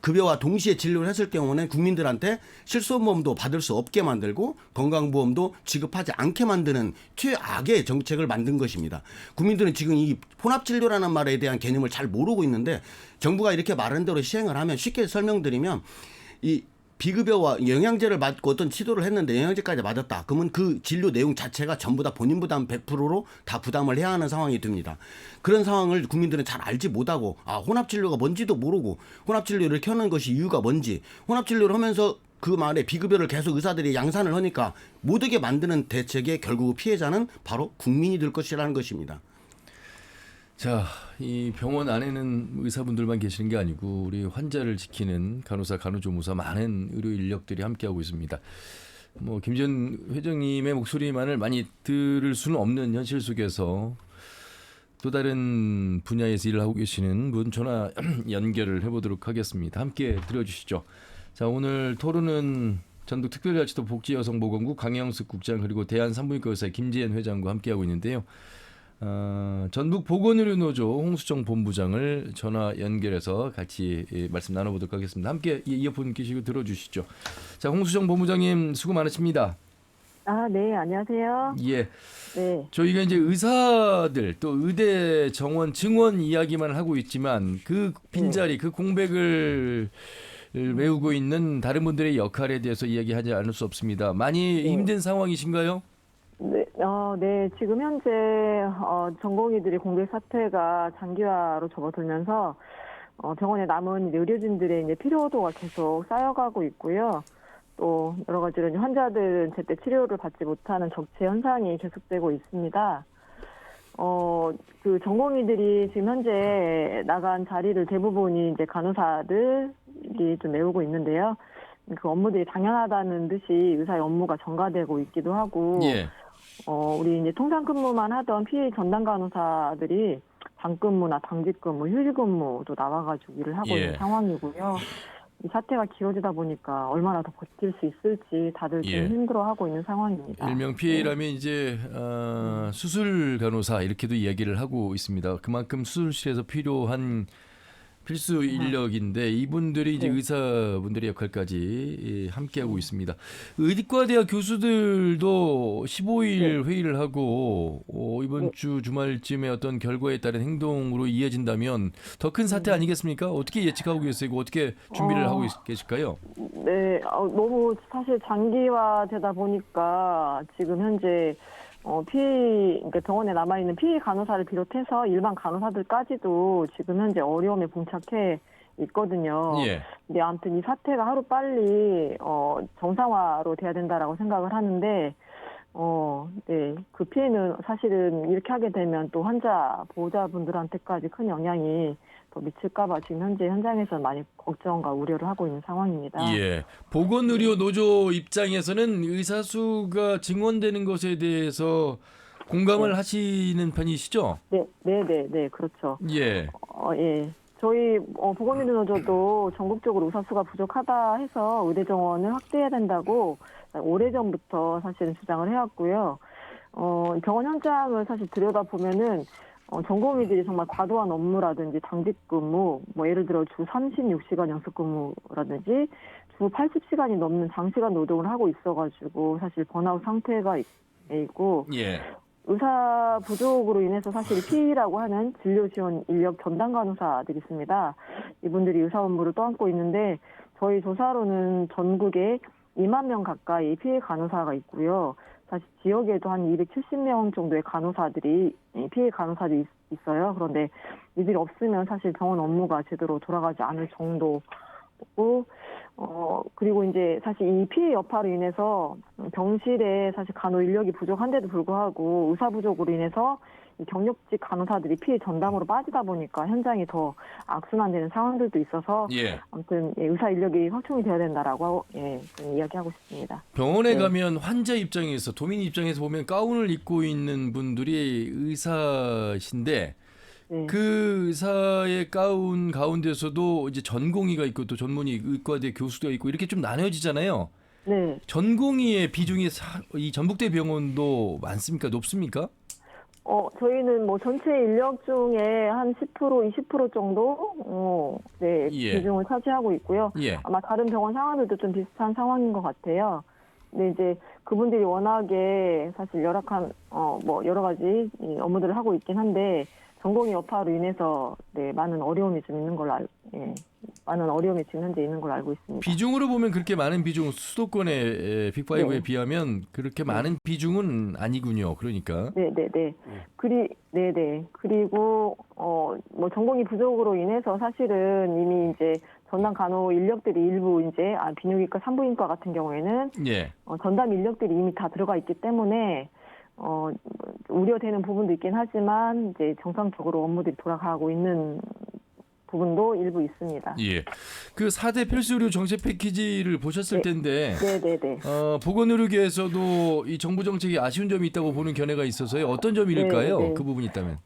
급여와 동시에 진료를 했을 경우는 국민들한테 실손보험도 받을 수 없게 만들고 건강보험도 지급하지 않게 만드는 최악의 정책을 만든 것입니다. 국민들은 지금 이 혼합진료라는 말에 대한 개념을 잘 모르고 있는데 정부가 이렇게 말한 대로 시행을 하면 쉽게 설명드리면 이 비급여와 영양제를 맞고 어떤 치료를 했는데 영양제까지 맞았다. 그러면 그 진료 내용 자체가 전부 다 본인 부담 100%로 다 부담을 해야 하는 상황이 됩니다. 그런 상황을 국민들은 잘 알지 못하고 혼합진료가 뭔지도 모르고 혼합진료를 켜는 것이 이유가 뭔지 혼합진료를 하면서 그 말에 비급여를 계속 의사들이 양산을 하니까 모두게 만드는 대책의 결국 피해자는 바로 국민이 될 것이라는 것입니다. 자, 이 병원 안에는 의사분들만 계시는 게 아니고 우리 환자를 지키는 간호사, 간호조무사 많은 의료 인력들이 함께하고 있습니다. 뭐 김지현 회장님의 목소리만을 많이 들을 수는 없는 현실 속에서 또 다른 분야에서 일을 하고 계시는 분 전화 연결을 해보도록 하겠습니다. 함께 들어주시죠. 자, 오늘 토론은 전북특별자치도 복지여성보건국 강영숙 국장 그리고 대한산부인과의사 김지현 회장과 함께하고 있는데요. 전북보건의료노조 홍수정 본부장을 전화 연결해서 같이 말씀 나눠보도록 하겠습니다. 함께 이어폰 끼시고 들어주시죠. 자, 홍수정 본부장님 수고 많으십니다. 네, 안녕하세요. 예. 네. 저희가 이제 의사들 또 의대 정원 증원 이야기만 하고 있지만 그 빈자리, 그 공백을 메우고 있는 다른 분들의 역할에 대해서 이야기하지 않을 수 없습니다. 많이 힘든 상황이신가요? 네, 지금 현재 전공의들의 공백 사태가 장기화로 접어들면서 병원에 남은 의료진들의 이제 필요도가 계속 쌓여가고 있고요. 또 여러 가지로 이제 환자들은 제때 치료를 받지 못하는 적체 현상이 계속되고 있습니다. 그 전공의들이 지금 현재 나간 자리를 대부분이 이제 간호사들이 좀 메우고 있는데요. 그 업무들이 당연하다는 듯이 의사의 업무가 전가되고 있기도 하고, 예. 우리 이제 통상 근무만 하던 PA 전담 간호사들이 방근무나 당직근무, 휴직근무도 나와가지고 일을 하고 예. 있는 상황이고요. 이 사태가 길어지다 보니까 얼마나 더 버틸 수 있을지 다들 좀 예. 힘들어하고 있는 상황입니다. 일명 PA라면 이제 수술 간호사 이렇게도 이야기를 하고 있습니다. 그만큼 수술실에서 필요한 필수 인력인데 이분들이 이제 네. 의사분들의 역할까지 함께하고 있습니다. 의과대학 교수들도 15일 회의를 하고 이번 주 주말쯤에 어떤 결과에 따른 행동으로 이어진다면 더 큰 사태 아니겠습니까? 어떻게 예측하고 계시고 어떻게 준비를 하고 계실까요? 네, 너무 사실 장기화되다 보니까 지금 현재 그러니까 병원에 남아있는 PA 간호사를 비롯해서 일반 간호사들까지도 지금 현재 어려움에 봉착해 있거든요. 예. 근데 아무튼 이 사태가 하루 빨리 정상화로 돼야 된다라고 생각을 하는데, 네, 그 피해는 사실은 이렇게 하게 되면 또 환자 보호자분들한테까지 큰 영향이 더 미칠까봐 지금 현재 현장에서 많이 걱정과 우려를 하고 있는 상황입니다. 예. 보건의료 노조 입장에서는 의사 수가 증원되는 것에 대해서 공감을 하시는 편이시죠? 네, 그렇죠. 예. 예. 저희 보건의료 노조도 전국적으로 의사 수가 부족하다 해서 의대 정원을 확대해야 된다고 오래전부터 사실은 주장을 해왔고요. 병원 현장을 사실 들여다보면은 전공의들이 정말 과도한 업무라든지 당직근무, 뭐 예를 들어 주 36시간 연속근무라든지 주 80시간이 넘는 장시간 노동을 하고 있어가지고 사실 번아웃 상태가 있고, 예. 의사 부족으로 인해서 사실 PA라고 하는 진료 지원 인력 전담 간호사들이 있습니다. 이분들이 의사 업무를 떠안고 있는데 저희 조사로는 전국에 2만 명 가까이 PA 간호사가 있고요. 사실 지역에도 한 270명 정도의 간호사들이 PA 간호사들이 있어요. 그런데 이들이 없으면 사실 병원 업무가 제대로 돌아가지 않을 정도고, 그리고 이제 사실 이 PA 여파로 인해서 병실에 사실 간호 인력이 부족한데도 불구하고 의사 부족으로 인해서 경력직 간호사들이 PA 전담으로 빠지다 보니까 현장이 더 악순환되는 상황들도 있어서 예. 아무튼 의사 인력이 확충이 되어야 된다라고 좀 이야기하고 싶습니다. 병원에 네. 가면 환자 입장에서 도민 입장에서 보면 가운을 입고 있는 분들이 의사신데 네. 그 의사의 가운 가운데서도 이제 전공의가 있고 또 전문의 의과대 교수가 있고 이렇게 좀 나뉘어지잖아요. 네. 전공의의 비중이 이 전북대 병원도 많습니까? 높습니까? 저희는 뭐 전체 인력 중에 한 10%, 20% 정도 네, 예. 비중을 차지하고 있고요. 예. 아마 다른 병원 상황들도 좀 비슷한 상황인 것 같아요. 근데 이제 그분들이 워낙에 사실 열악한 뭐 여러 가지 업무들을 하고 있긴 한데 전공의 여파로 인해서 네, 많은 어려움이 좀 있는 걸로 많은 어려움이 지금 현재 있는 걸로 알고 있습니다. 비중으로 보면 그렇게 많은 비중 수도권의 빅5에 네. 비하면 그렇게 많은 비중은 아니군요. 그러니까. 네네네. 그리고 뭐 전공의 부족으로 인해서 사실은 이미 이제 전담 간호 인력들이 일부 이제 비뇨기과, 산부인과 같은 경우에는 예. 전담 인력들이 이미 다 들어가 있기 때문에 우려되는 부분도 있긴 하지만 이제 정상적으로 업무들이 돌아가고 있는 부분도 일부 있습니다. 예. 그 4대 필수 의료 정책 패키지를 보셨을 텐데 네네네. 보건의료계에서도 이 정부 정책이 아쉬운 점이 있다고 보는 견해가 있어서요. 어떤 점일까요? 네. 그 부분이 있다면.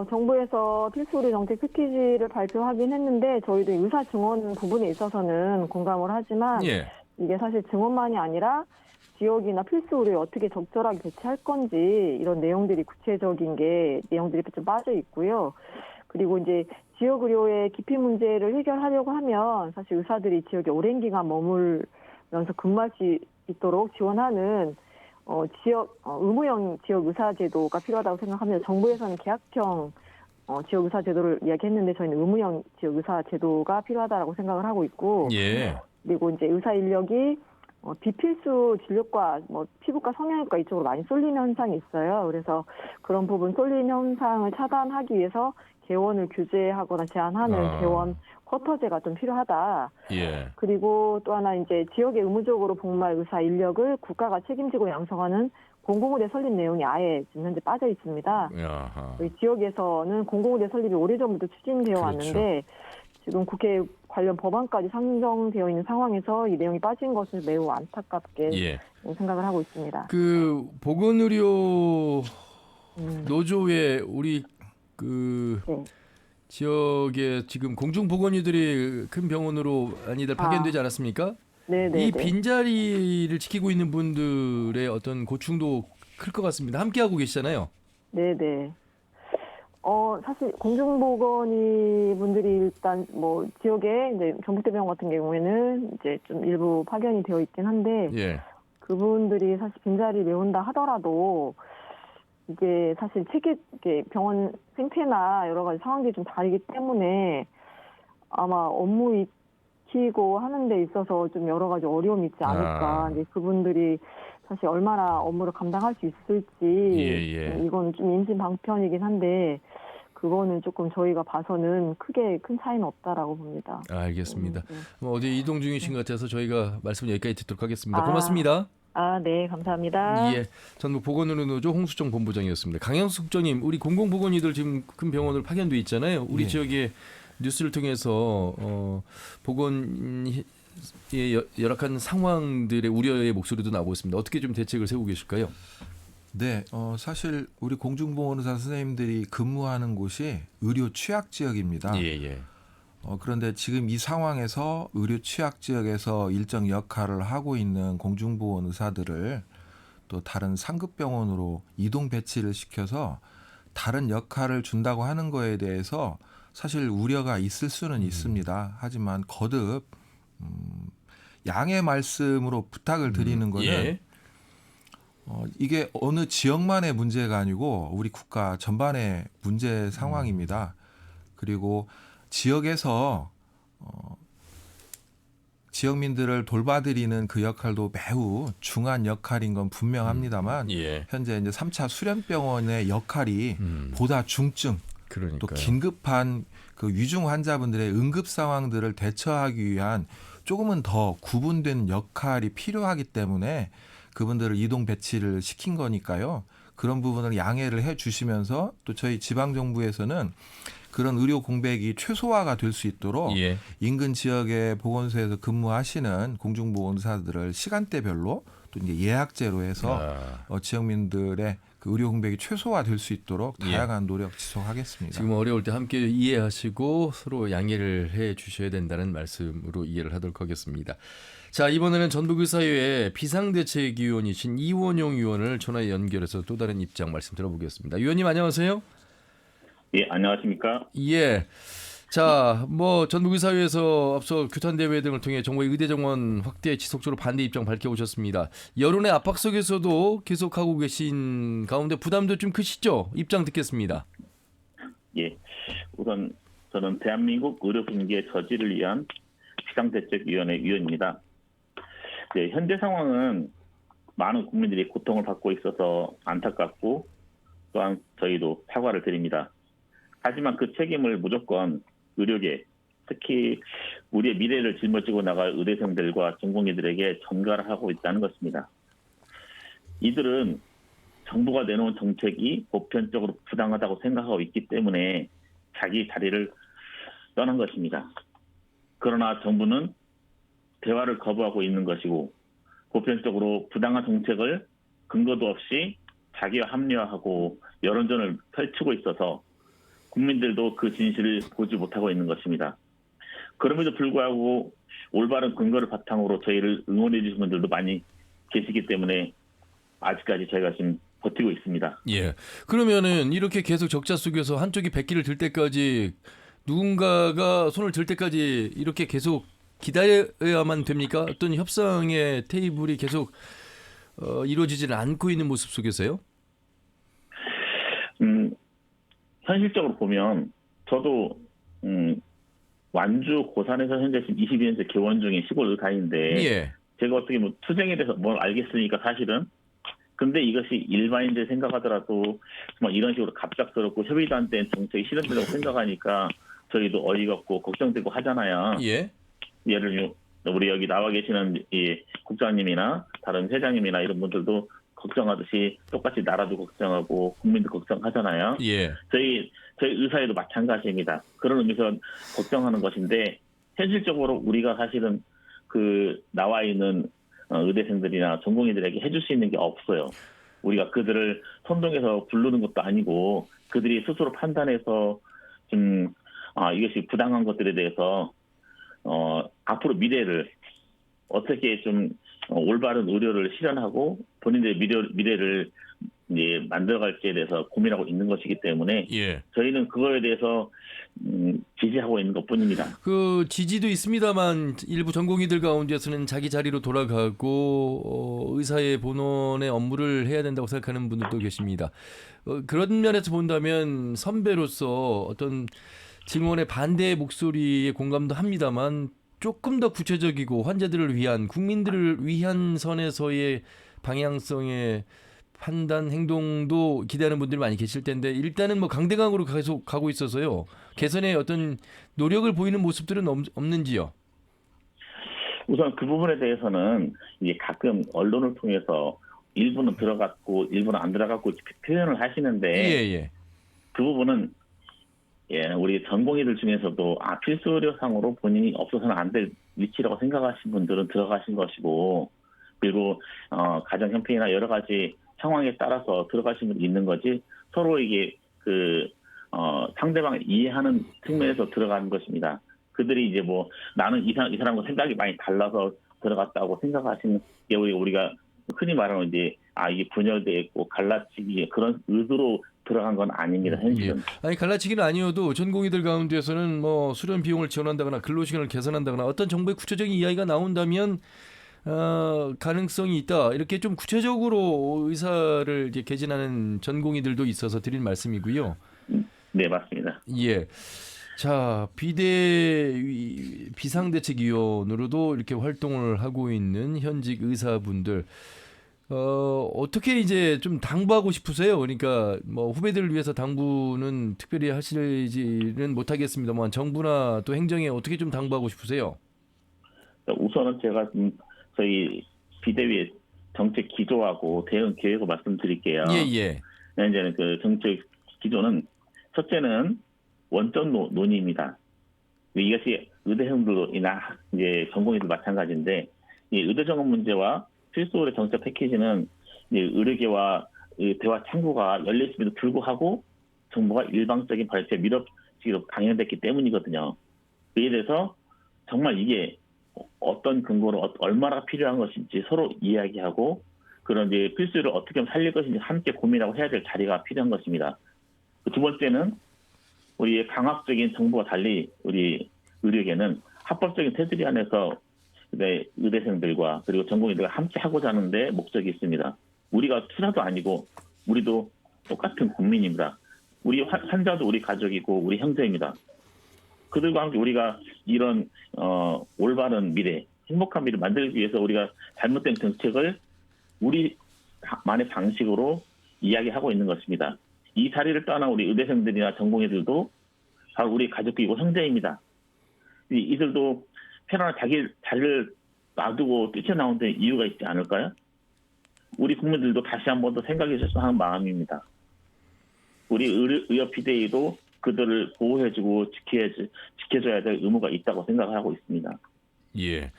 정부에서 필수 의료 정책 패키지를 발표하긴 했는데 저희도 의사 증원 부분에 있어서는 공감을 하지만 예. 이게 사실 증원만이 아니라 지역이나 필수 의료에 어떻게 적절하게 배치할 건지 이런 내용들이 구체적인 내용들이 좀 빠져 있고요. 그리고 이제 지역 의료의 기피 문제를 해결하려고 하면 사실 의사들이 지역에 오랜 기간 머물면서 근무할 수 있도록 지원하는 의무형 지역 의사 제도가 필요하다고 생각합니다. 정부에서는 계약형 지역 의사 제도를 이야기했는데 저희는 의무형 지역 의사 제도가 필요하다라고 생각을 하고 있고, 예. 그리고 이제 의사 인력이 비필수 진료과, 피부과, 성형외과 이쪽으로 많이 쏠리는 현상이 있어요. 그래서 그런 부분 쏠림 현상을 차단하기 위해서 개원을 규제하거나 제한하는 개원 쿼터제가 좀 필요하다. 예. 그리고 또 하나 이제 지역에 의무적으로 복무할 의사 인력을 국가가 책임지고 양성하는 공공의대 설립 내용이 아예 지금 현재 빠져 있습니다. 야하. 저희 지역에서는 공공의대 설립이 오래전부터 추진되어 그렇죠. 왔는데 지금 국회 관련 법안까지 상정되어 있는 상황에서 이 내용이 빠진 것은 매우 안타깝게 예. 생각을 하고 있습니다. 그 보건의료 노조에 우리 그 네. 지역에 지금 공중보건의들이 큰 병원으로 많이들 파견되지 않았습니까? 네네. 이 빈자리를 지키고 있는 분들의 어떤 고충도 클 것 같습니다. 함께 하고 계시잖아요. 네네. 사실 공중보건의 분들이 일단 뭐 지역에 이제 전북대병원 같은 경우에는 이제 좀 일부 파견이 되어 있긴 한데 예. 그분들이 사실 빈자리 메운다 하더라도 이게 사실 이게 병원 생태나 여러 가지 상황들이 좀 다르기 때문에 아마 업무 익히고 하는 데 있어서 좀 여러 가지 어려움이 있지 않을까. 이제 그분들이 사실 얼마나 업무를 감당할 수 있을지 이거는 좀 임신방편이긴 한데 그거는 조금 저희가 봐서는 크게 큰 차이는 없다라고 봅니다. 알겠습니다. 어디 이동 중이신 것 같아서 저희가 말씀 여기까지 듣도록 하겠습니다. 고맙습니다. 네, 감사합니다. 예, 전북 보건의료노조 홍수정 본부장이었습니다. 강영숙 국장님, 우리 공공보건의들 지금 큰 병원을 파견돼 있잖아요. 우리 지역의 뉴스를 통해서 보건의 열악한 상황들의 우려의 목소리도 나오고 있습니다. 어떻게 좀 대책을 세우고 계실까요? 네, 사실 우리 공중보건의사 선생님들이 근무하는 곳이 의료 취약 지역입니다. 예. 그런데 지금 이 상황에서 의료 취약 지역에서 일정 역할을 하고 있는 공중보건 의사들을 또 다른 상급병원으로 이동 배치를 시켜서 다른 역할을 준다고 하는 거에 대해서 사실 우려가 있을 수는 있습니다. 하지만 거듭 양해 말씀으로 부탁을 드리는 거는 이게 어느 지역만의 문제가 아니고 우리 국가 전반의 문제 상황입니다. 그리고 지역에서 지역민들을 돌봐드리는 그 역할도 매우 중요한 역할인 건 분명합니다만 현재 이제 3차 수련병원의 역할이 보다 중증 또 긴급한 그 위중 환자분들의 응급 상황들을 대처하기 위한 조금은 더 구분된 역할이 필요하기 때문에 그분들을 이동 배치를 시킨 거니까요. 그런 부분을 양해를 해 주시면서 또 저희 지방정부에서는 그런 의료 공백이 최소화가 될 수 있도록 인근 지역의 보건소에서 근무하시는 공중보건의사들을 시간대별로 또 이제 예약제로 해서 지역민들의 그 의료 공백이 최소화될 수 있도록 다양한 노력 지속하겠습니다. 지금 어려울 때 함께 이해하시고 서로 양해를 해 주셔야 된다는 말씀으로 이해를 하도록 하겠습니다. 자, 이번에는 전북의사회의 비상대책위원이신 이원용 의원을 전화 연결해서 또 다른 입장 말씀 들어보겠습니다. 의원님 안녕하세요. 예, 안녕하십니까? 예. 자, 뭐 전북의사회에서 앞서 규탄대회 등을 통해 정부의 의대 정원 확대 지속적으로 반대 입장 밝혀오셨습니다. 여론의 압박 속에서도 계속하고 계신 가운데 부담도 좀 크시죠? 입장 듣겠습니다. 예, 우선 저는 대한민국 의료 붕괴 저지를 위한 비상대책위원회 위원입니다. 네, 현재 상황은 많은 국민들이 고통을 받고 있어서 안타깝고 또한 저희도 사과를 드립니다. 하지만 그 책임을 무조건 의료계, 특히 우리의 미래를 짊어지고 나갈 의대생들과 전공의들에게 전가를 하고 있다는 것입니다. 이들은 정부가 내놓은 정책이 보편적으로 부당하다고 생각하고 있기 때문에 자기 자리를 떠난 것입니다. 그러나 정부는 대화를 거부하고 있는 것이고 보편적으로 부당한 정책을 근거도 없이 자기와 합리화하고 여론전을 펼치고 있어서 국민들도 그 진실을 보지 못하고 있는 것입니다. 그럼에도 불구하고 올바른 근거를 바탕으로 저희를 응원해 주신 분들도 많이 계시기 때문에 아직까지 저희가 지금 버티고 있습니다. 예. 그러면은 이렇게 계속 적자 속에서 한쪽이 백기를 들 때까지 누군가가 손을 들 때까지 이렇게 계속 기다려야만 됩니까? 어떤 협상의 테이블이 계속 이루어지지는 않고 있는 모습 속에서요? 현실적으로 보면 저도 완주 고산에서 현재 지금 22년째 개원 중인 시골 의사인데 제가 어떻게 뭐 투쟁에 대해서 뭘 알겠으니까 사실은 근데 이것이 일반인들 생각하더라도 정말 이런 식으로 갑작스럽고 협의도 안 된 정책이 실현된다고 생각하니까 저희도 어이가 없고 걱정되고 하잖아요. 예. 예를 들면 우리 여기 나와 계시는 이 국장님이나 다른 회장님이나 이런 분들도 걱정하듯이 똑같이 나라도 걱정하고 국민도 걱정하잖아요. 예. 저희 의사에도 마찬가지입니다. 그런 의미에서 걱정하는 것인데 현실적으로 우리가 사실은 그 나와 있는 의대생들이나 전공의들에게 해줄 수 있는 게 없어요. 우리가 그들을 선동해서 부르는 것도 아니고 그들이 스스로 판단해서 좀 이것이 부당한 것들에 대해서 앞으로 미래를 어떻게 좀 올바른 의료를 실현하고 본인들의 미래를 이제 만들어갈지에 대해서 고민하고 있는 것이기 때문에 예. 저희는 그거에 대해서 지지하고 있는 것뿐입니다. 그 지지도 있습니다만 일부 전공의들 가운데서는 자기 자리로 돌아가고 의사의 본원의 업무를 해야 된다고 생각하는 분들도 계십니다. 그런 면에서 본다면 선배로서 어떤 증원의 반대의 목소리에 공감도 합니다만 조금 더 구체적이고 환자들을 위한 국민들을 위한 선에서의 방향성의 판단 행동도 기대하는 분들이 많이 계실 텐데 일단은 뭐 강대강으로 계속 가고 있어서요. 개선의 어떤 노력을 보이는 모습들은 없는지요? 우선 그 부분에 대해서는 이제 가끔 언론을 통해서 일부는 들어갔고 일부는 안 들어갔고 표현을 하시는데 예. 그 부분은 우리 전공의들 중에서도 필수 의료상으로 본인이 없어서는 안 될 위치라고 생각하신 분들은 들어가신 것이고 그리고 가정 형편이나 여러 가지 상황에 따라서 들어가신 분이 있는 거지 서로 이게 상대방을 이해하는 측면에서 들어가는 것입니다. 그들이 이제 뭐 나는 이 사람과 생각이 많이 달라서 들어갔다고 생각하시는 게 우리가 흔히 말하는 이제 이게 분열돼 있고 갈라치기 그런 의도로 들어간 건 아닙니다. 현실은. 예. 아니 갈라치기는 아니어도 전공의들 가운데서는 뭐 수련 비용을 지원한다거나 근로시간을 개선한다거나 어떤 정부의 구체적인 이야기가 나온다면 가능성이 있다. 이렇게 좀 구체적으로 의사를 이제 개진하는 전공의들도 있어서 드린 말씀이고요. 네, 맞습니다. 예. 자, 비상대책위원으로도 이렇게 활동을 하고 있는 현직 의사분들 어떻게 이제 좀 당부하고 싶으세요? 그러니까 뭐 후배들을 위해서 당부는 특별히 하시지는 못하겠습니다만 정부나 또 행정에 어떻게 좀 당부하고 싶으세요? 우선은 제가 저희 비대위의 정책 기조하고 대응 계획을 말씀드릴게요. 예. 이제는 그 정책 기조는 첫째는 원적 논의입니다. 이것이 의대생들이나 이제 전공의들 마찬가지인데 이 의대 전공 문제와 필수 의료 정책 패키지는 의료계와 대화 창구가 열렸음에도 불구하고 정부가 일방적인 발표에 밀어붙이기로 강행됐기 때문이거든요. 이에 대해서 정말 이게 어떤 근거로 얼마나 필요한 것인지 서로 이야기하고 그런 이제 필수를 어떻게 하면 살릴 것인지 함께 고민하고 해야 될 자리가 필요한 것입니다. 두 번째는 우리의 강압적인 정부와 달리 우리 의료계는 합법적인 테두리 안에서 의대생들과 그리고 전공의들과 함께 하고자 하는데 목적이 있습니다. 우리가 투자도 아니고 우리도 똑같은 국민입니다. 우리 환자도 우리 가족이고 우리 형제입니다. 그들과 함께 우리가 이런 올바른 미래, 행복한 미래를 만들기 위해서 우리가 잘못된 정책을 우리만의 방식으로 이야기하고 있는 것입니다. 이 자리를 떠난 우리 의대생들이나 전공의들도 바로 우리 가족이고 형제입니다. 이들도 편안한 자리를 놔두고 뛰쳐나온 데 이유가 있지 않을까요? 우리 국민들도 다시 한 번 더 생각해 줬으면 하는 마음입니다. 우리 의협 비대위도 그들을 보호해주고 지켜줘야 될 의무가 있다고 생각하고 있습니다. 예.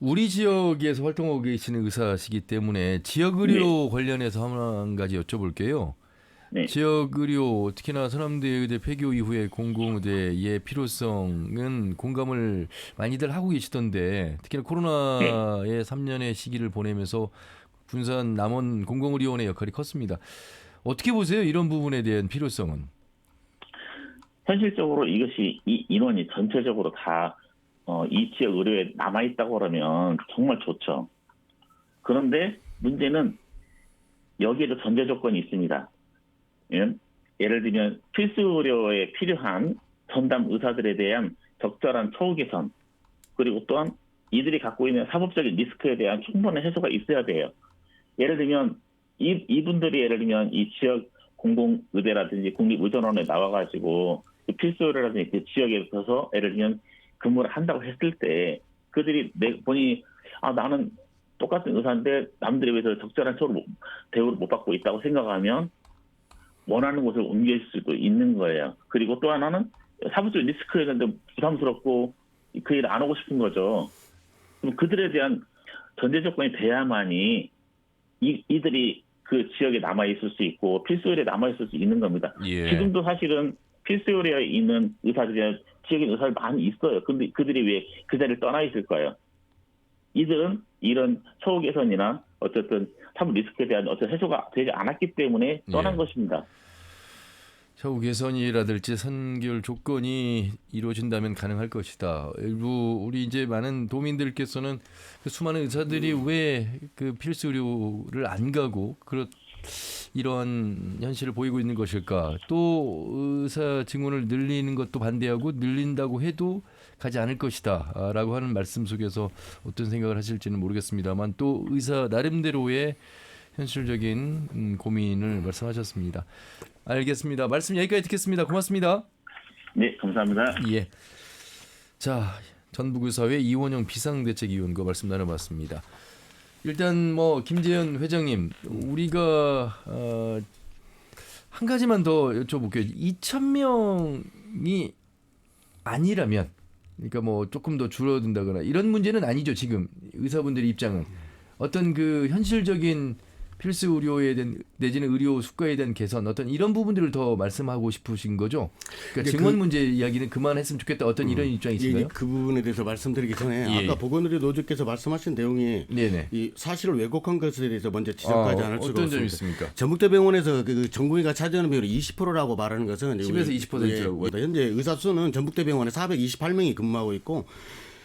우리 지역에서 활동하고 계시는 의사시기 때문에 지역 의료 관련해서 한 가지 여쭤볼게요. 네. 지역 의료, 특히나 서남대 의대 폐교 이후에 공공의대의 필요성은 공감을 많이들 하고 계시던데 특히나 코로나의 3년의 시기를 보내면서 분산 남원 공공의료원의 역할이 컸습니다. 어떻게 보세요? 이런 부분에 대한 필요성은? 현실적으로 이것이 이 인원이 전체적으로 다 이 지역 의료에 남아있다고 그러면 정말 좋죠. 그런데 문제는 여기에도 전제 조건이 있습니다. 예를 들면 필수 의료에 필요한 전담 의사들에 대한 적절한 처우 개선 그리고 또한 이들이 갖고 있는 사법적인 리스크에 대한 충분한 해소가 있어야 돼요. 예를 들면 이분들이 예를 들면 이 지역 공공의대라든지 국립의전원에 나와가지고 그 필수 의료라든지 그 지역에 있어서 예를 들면 근무를 한다고 했을 때 그들이 보니 나는 똑같은 의사인데 남들에 비해서 적절한 대우를 못 받고 있다고 생각하면 원하는 곳을 옮길 수도 있는 거예요. 그리고 또 하나는 사무실 리스크였는데 부담스럽고 그 일 안 하고 싶은 거죠. 그럼 그들에 대한 전제 조건이 돼야만이 이들이 그 지역에 남아 있을 수 있고 필수 의료에 남아 있을 수 있는 겁니다. 예. 지금도 사실은 필수 의료에 있는 의사들이 지역에 의사들 많이 있어요. 근데 그들이 왜 그 자리를 떠나 있을까요? 이들은 이런 처우 개선이나 어쨌든 사무 리스크에 대한 어떤 해소가 되지 않았기 때문에 떠난 예. 것입니다. 처우 개선이라든지 선결 조건이 이루어진다면 가능할 것이다. 일부 우리 이제 많은 도민들께서는 그 수많은 의사들이 왜 그 필수 의료를 안 가고 이러한 현실을 보이고 있는 것일까? 또 의사 증원을 늘리는 것도 반대하고 늘린다고 해도 가지 않을 것이다라고 하는 말씀 속에서 어떤 생각을 하실지는 모르겠습니다만 또 의사 나름대로의 현실적인 고민을 말씀하셨습니다. 알겠습니다. 말씀 여기까지 듣겠습니다. 고맙습니다. 네, 감사합니다. 예. 자, 전북의사회 이원영 비상대책위원과 말씀 나눠봤습니다. 일단 김재현 회장님, 우리가 한 가지만 더 여쭤볼게요. 2,000명이 아니라면, 그러니까 조금 더 줄어든다거나 이런 문제는 아니죠. 지금 의사분들의 입장은 어떤 그 현실적인 필수 의료에 대한 내지는 의료 수가에 대한 개선 어떤 이런 부분들을 더 말씀하고 싶으신 거죠. 그러니까 증원 문제 이야기는 그만했으면 좋겠다. 어떤 이런 입장이신가요? 그 부분에 대해서 말씀드리기 전에 예. 아까 보건의료 노조께서 말씀하신 내용이 네네. 이 사실을 왜곡한 것에 대해서 먼저 지적하지 않을 수가 어떤 점이 없습니다. 있습니까? 전북대병원에서 그 전공의가 차지하는 비율이 20%라고 말하는 것은 10에서 20%라고. 현재 의사 수는 전북대병원에 428명이 근무하고 있고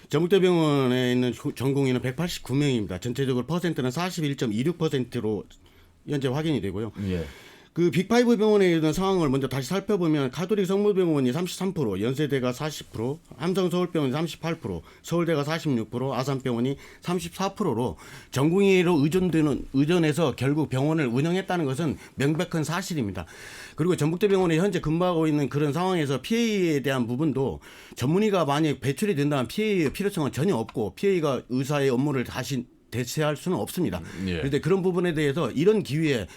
전북대병원에 있는 전공의는 189명입니다. 전체적으로 퍼센트는 41.26%로 현재 확인이 되고요. 예. 그 빅5 병원에 있는 상황을 먼저 다시 살펴보면 가톨릭 성모병원이 33%, 연세대가 40%, 함성서울병원이 38%, 서울대가 46%, 아산병원이 34%로 전공의로 의존해서 결국 병원을 운영했다는 것은 명백한 사실입니다. 그리고 전북대병원에 현재 근무하고 있는 그런 상황에서 PA에 대한 부분도 전문의가 만약 배출이 된다면 PA의 필요성은 전혀 없고 PA가 의사의 업무를 다시 대체할 수는 없습니다. 예. 그런데 그런 부분에 대해서 이런 기회에